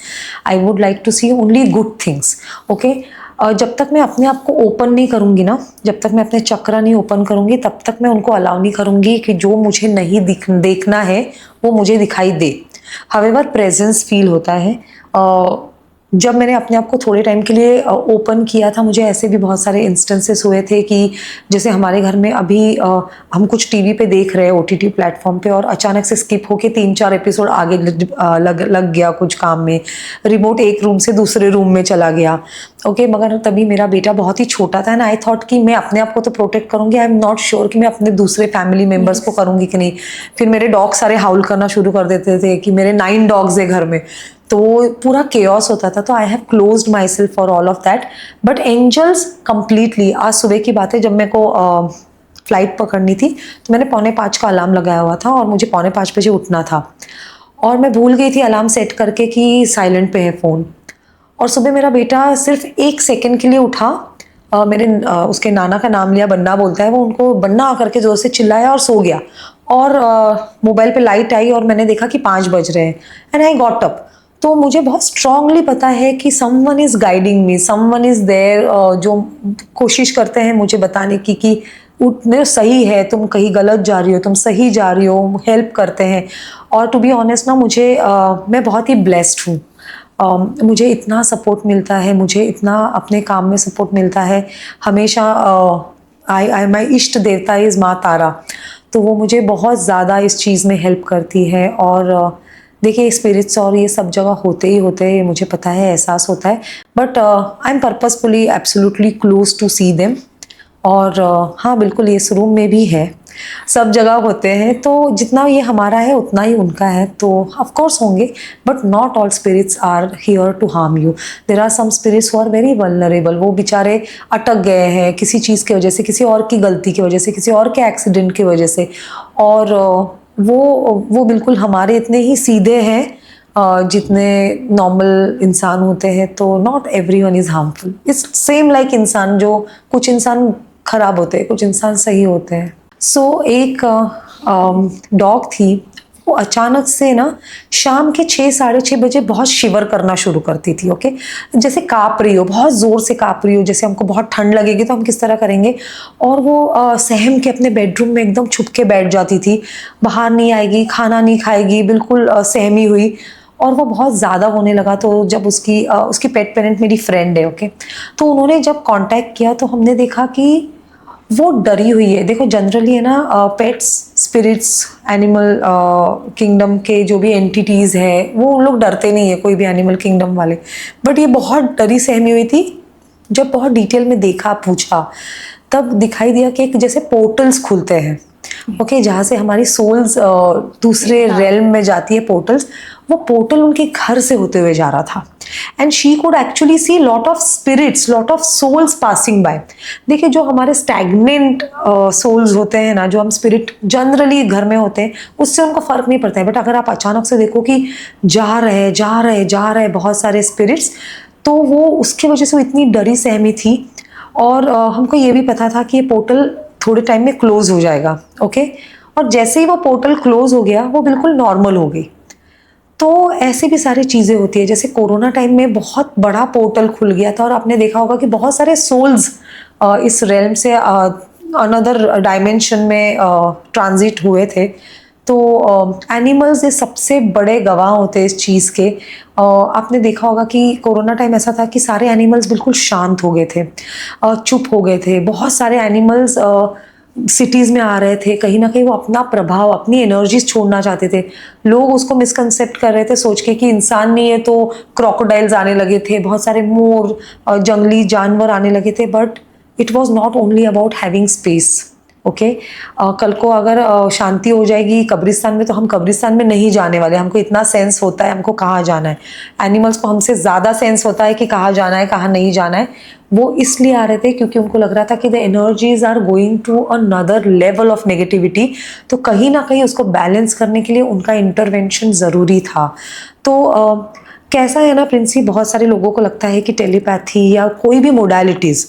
I would like to see only good things. Okay, जब तक मैं अपने आप को ओपन नहीं करूँगी ना, जब तक मैं अपने चक्रा नहीं ओपन करूँगी तब तक मैं उनको अलाउ नहीं करूँगी कि जो मुझे नहीं देखना है वो मुझे दिखाई दे। हावेवर प्रेजेंस फील होता है। जब मैंने अपने आप को थोड़े टाइम के लिए ओपन किया था, मुझे ऐसे भी बहुत सारे इंस्टेंसेस हुए थे कि जैसे हमारे घर में अभी हम कुछ टीवी पे देख रहे हैं ओटीटी प्लेटफॉर्म पे, और अचानक से स्किप होके 3-4 एपिसोड आगे लग गया कुछ काम में, रिमोट एक रूम से दूसरे रूम में चला गया। ओके, मगर तभी मेरा बेटा बहुत ही छोटा था ना, आई थॉट कि मैं अपने आप को तो प्रोटेक्ट करूंगी, आई एम नॉट श्योर कि मैं अपने दूसरे फैमिली मेम्बर्स को करूंगी कि नहीं। फिर मेरे डॉग सारे हाउल करना शुरू कर देते थे कि मेरे 9 डॉग्स है घर में, तो पूरा केओस होता था। तो I have closed myself for all of that. But angels completely, आज सुबह की बात है, जब मेरे को फ्लाइट पकड़नी थी तो मैंने 4:45 का अलार्म लगाया हुआ था और मुझे 4:45 बजे उठना था, और मैं भूल गई थी अलार्म सेट करके कि साइलेंट पे है फ़ोन। और सुबह मेरा बेटा सिर्फ 1 सेकंड के लिए उठा, उसके नाना का नाम लिया, बन्ना बोलता है वो, उनको बन्ना आकर के जोर से चिल्लाया और सो गया। और मोबाइल पे लाइट आई और मैंने देखा कि 5 बज रहे हैं, एंड आई गॉट अप। तो मुझे बहुत स्ट्रांगली पता है कि someone is guiding me, someone is there, जो कोशिश करते हैं मुझे बताने की कि उठने सही है, तुम कहीं गलत जा रही हो, तुम सही जा रही हो, हेल्प करते हैं। और टू बी ऑनेस्ट ना, मैं बहुत ही ब्लेस्ड हूँ। मुझे इतना सपोर्ट मिलता है, मुझे इतना अपने काम में सपोर्ट मिलता है हमेशा। माई इष्ट देवता इज़ माँ तारा, तो वो मुझे बहुत ज़्यादा इस चीज़ में हेल्प करती है। और देखिए स्पिरिट्स और ये सब जगह होते ही होते हैं, मुझे पता है, एहसास होता है, but I am purposefully absolutely close to see them. और हाँ बिल्कुल, ये इस रूम में भी है, सब जगह होते हैं, तो जितना ये हमारा है उतना ही उनका है, तो ऑफ कोर्स होंगे। But not all spirits are here to harm you. There are some spirits who are very vulnerable, वो बेचारे अटक गए हैं किसी चीज़ की वजह से, किसी और की गलती की वजह से, किसी और के एक्सीडेंट की वजह से, और वो बिल्कुल हमारे इतने ही सीधे हैं जितने नॉर्मल इंसान होते हैं। तो not everyone is harmful, it's same like इंसान, जो कुछ इंसान खराब होते हैं, कुछ इंसान सही होते हैं। सो एक डॉग थी, वो अचानक से ना शाम के 6-6:30 बजे बहुत शिवर करना शुरू करती थी। ओके, जैसे काँप रही हो, बहुत ज़ोर से काँप रही हो, जैसे हमको बहुत ठंड लगेगी तो हम किस तरह करेंगे। और वो सहम के अपने बेडरूम में एकदम छुप के बैठ जाती थी, बाहर नहीं आएगी, खाना नहीं खाएगी, बिल्कुल सहमी हुई। और वो बहुत ज़्यादा होने लगा, तो जब उसकी पेट पेरेंट मेरी फ्रेंड है, ओके, तो उन्होंने जब कांटेक्ट किया तो हमने देखा कि वो डरी हुई है। देखो जनरली है ना, पेट्स, स्पिरिट्स, एनिमल किंगडम के जो भी एंटिटीज़ है वो उन लोग डरते नहीं है, कोई भी एनिमल किंगडम वाले। बट ये बहुत डरी सहमी हुई थी। जब बहुत डिटेल में देखा, पूछा, तब दिखाई दिया कि एक जैसे पोर्टल्स खुलते हैं, ओके, जहाँ से हमारी सोल्स दूसरे रेल्म में जाती है, पोर्टल्स। वो पोर्टल उनके घर से होते हुए जा रहा था and she could actually see lot of spirits, lot of souls passing by. देखिए जो हमारे स्टैग्नेंट सोल्स होते हैं ना, जो हम स्पिरिट जनरली घर में होते हैं, उससे उनको फर्क नहीं पड़ता है। बट अगर आप अचानक से देखो कि जा रहे बहुत सारे स्पिरिट्स, तो वो उसकी वजह से वो इतनी डरी सहमी थी। और हमको ये भी पता था कि ये पोर्टल थोड़े टाइम में क्लोज हो जाएगा, ओके। और जैसे ही वो पोर्टल क्लोज हो गया, वो बिल्कुल नॉर्मल हो गई। तो ऐसी भी सारी चीज़ें होती है। जैसे कोरोना टाइम में बहुत बड़ा पोर्टल खुल गया था और आपने देखा होगा कि बहुत सारे सोल्स इस रेल्म से अनदर डायमेंशन में ट्रांजिट हुए थे। तो एनिमल्स ये सबसे बड़े गवाह होते हैं इस चीज़ के। आपने देखा होगा कि कोरोना टाइम ऐसा था कि सारे एनिमल्स बिल्कुल शांत हो गए थे, चुप हो गए थे। बहुत सारे एनिमल्स सिटीज़ में आ रहे थे, कहीं ना कहीं वो अपना प्रभाव, अपनी एनर्जीज छोड़ना चाहते थे। लोग उसको मिसकंसेप्ट कर रहे थे सोच के कि इंसान नहीं है, तो क्रोकोडाइल्स आने लगे थे, बहुत सारे मोर, जंगली जानवर आने लगे थे। But it was not only about having space, okay. कल को अगर शांति हो जाएगी कब्रिस्तान में, तो हम कब्रिस्तान में नहीं जाने वाले। हमको इतना सेंस होता है हमको कहाँ जाना है। एनिमल्स को हमसे ज़्यादा सेंस होता है कि कहाँ जाना है, कहाँ नहीं जाना है। वो इसलिए आ रहे थे क्योंकि उनको लग रहा था कि the energies are going to another level of negativity. तो कहीं ना कहीं उसको बैलेंस करने के लिए उनका इंटरवेंशन ज़रूरी था। तो कैसा है ना प्रिंसी, बहुत सारे लोगों को लगता है कि टेलीपैथी या कोई भी मोडालिटीज़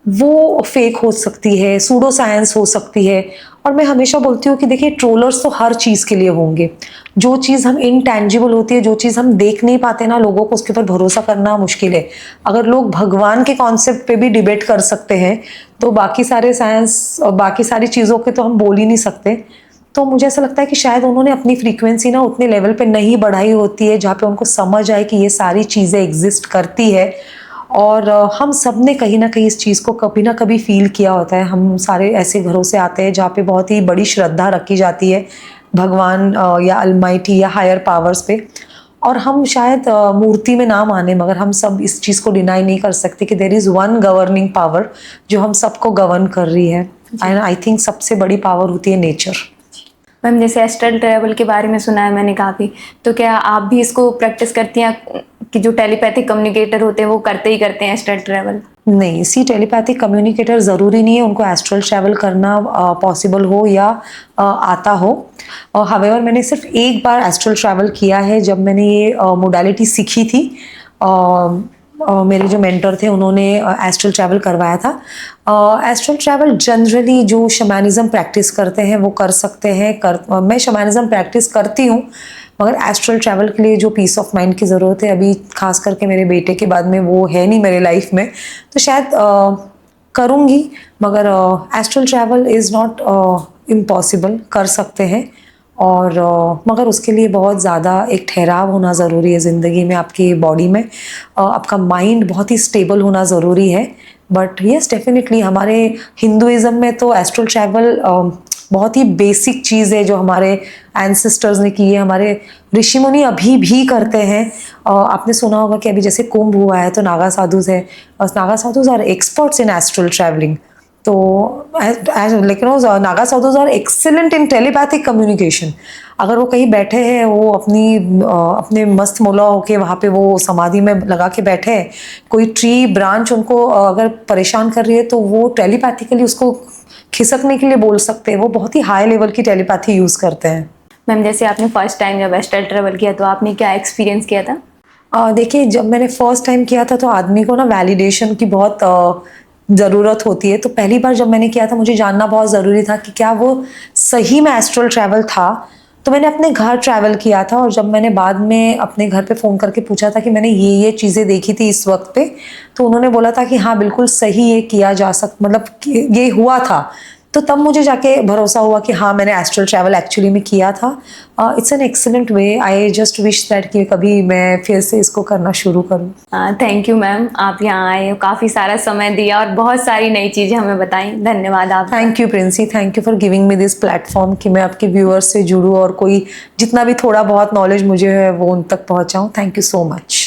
वो फेक हो सकती है, सूडो साइंस हो सकती है। और मैं हमेशा बोलती हूँ कि देखिए ट्रोलर्स तो हर चीज़ के लिए होंगे। जो चीज़ हम इनटैंजिबल होती है, जो चीज़ हम देख नहीं पाते ना, लोगों को उसके ऊपर भरोसा करना मुश्किल है। अगर लोग भगवान के कॉन्सेप्ट पे भी डिबेट कर सकते हैं, तो बाकी सारे साइंस और बाकी सारी चीज़ों के तो हम बोल ही नहीं सकते। तो मुझे ऐसा लगता है कि शायद उन्होंने अपनी फ्रीक्वेंसी ना उतने लेवल पे नहीं बढ़ाई होती है जहाँ पे उनको समझ आए कि ये सारी चीज़ें एग्जिस्ट करती है। और हम सब ने कहीं ना कहीं इस चीज़ को कभी ना कभी फील किया होता है। हम सारे ऐसे घरों से आते हैं जहाँ पे बहुत ही बड़ी श्रद्धा रखी जाती है भगवान या अलमाइटी या हायर पावर्स पे। और हम शायद मूर्ति में ना माने, मगर हम सब इस चीज़ को डिनाई नहीं कर सकते कि there is one governing power जो हम सबको गवर्न कर रही है। एंड आई थिंक सबसे बड़ी पावर होती है नेचर। मैम जैसे एस्ट्रल ट्रैवल के बारे में सुना है मैंने काफ़ी, तो क्या आप भी इसको प्रैक्टिस करती हैं कि जो टेलीपैथिक कम्युनिकेटर होते हैं वो करते ही करते हैं एस्ट्रल ट्रैवल? नहीं, सी टेलीपैथिक कम्युनिकेटर ज़रूरी नहीं है उनको एस्ट्रल ट्रैवल करना पॉसिबल हो या आता हो। हावेवर मैंने सिर्फ एक बार एस्ट्रल ट्रैवल किया है, जब मैंने ये मोडालिटी सीखी थी। मेरे जो मेंटर थे उन्होंने एस्ट्रल ट्रैवल करवाया था। एस्ट्रल ट्रैवल जनरली जो शमैनिज़्म प्रैक्टिस करते हैं वो कर सकते हैं। मैं शमैनिज़्म प्रैक्टिस करती हूँ, मगर एस्ट्रल ट्रैवल के लिए जो पीस ऑफ माइंड की ज़रूरत है, अभी खास करके मेरे बेटे के बाद में वो है नहीं मेरे लाइफ में, तो शायद करूँगी। मगर astral travel is not impossible, कर सकते हैं। और मगर उसके लिए बहुत ज़्यादा एक ठहराव होना ज़रूरी है ज़िंदगी में, आपकी बॉडी में। आपका माइंड बहुत ही स्टेबल होना ज़रूरी है। बट येस डेफिनेटली हमारे हिंदुइज़्म में तो एस्ट्रल ट्रैवल बहुत ही बेसिक चीज़ है जो हमारे एंसेस्टर्स ने की है, हमारे ऋषि मुनि अभी भी करते हैं। आपने सुना होगा कि अभी जैसे कुंभ हुआ है तो नागा साधुज़ है, और Naga sadhus are experts in astral travelling. तो लेकिन वो Naga sadhus are excellent in telepathic communication. अगर वो कहीं बैठे हैं, वो अपने मस्त मौला होके वहाँ पे वो समाधि में लगा के बैठे हैं, कोई ट्री ब्रांच उनको अगर परेशान कर रही है, तो वो टेलीपैथिकली उसको खिसकने के लिए बोल सकते हैं। वो बहुत ही हाई लेवल की टेलीपैथी यूज़ करते हैं। मैम जैसे आपने फर्स्ट टाइम जब एस्ट्रल ट्रैवल किया तो आपने क्या एक्सपीरियंस किया था? देखिए जब मैंने फर्स्ट टाइम किया था तो आदमी को ना वैलिडेशन की बहुत ज़रूरत होती है। तो पहली बार जब मैंने किया था, मुझे जानना बहुत ज़रूरी था कि क्या वो सही में एस्ट्रल ट्रैवल था। तो मैंने अपने घर ट्रैवल किया था, और जब मैंने बाद में अपने घर पे फ़ोन करके पूछा था कि मैंने ये चीज़ें देखी थी इस वक्त पे, तो उन्होंने बोला था कि हाँ बिल्कुल सही, ये किया जा मतलब ये हुआ था। तो तब मुझे जाके भरोसा हुआ कि हाँ, मैंने एस्ट्रल ट्रैवल एक्चुअली में किया था। It's an excellent way. I just wish that कि कभी मैं फिर से इसको करना शुरू करूँ। थैंक यू मैम, आप यहाँ आए, काफ़ी सारा समय दिया और बहुत सारी नई चीज़ें हमें बताई। धन्यवाद आप। Thank you Princy, thank you for giving me this platform कि मैं आपके व्यूअर्स से जुड़ूँ और कोई जितना भी थोड़ा बहुत नॉलेज मुझे है वो उन तक पहुँचाऊँ। Thank you so much.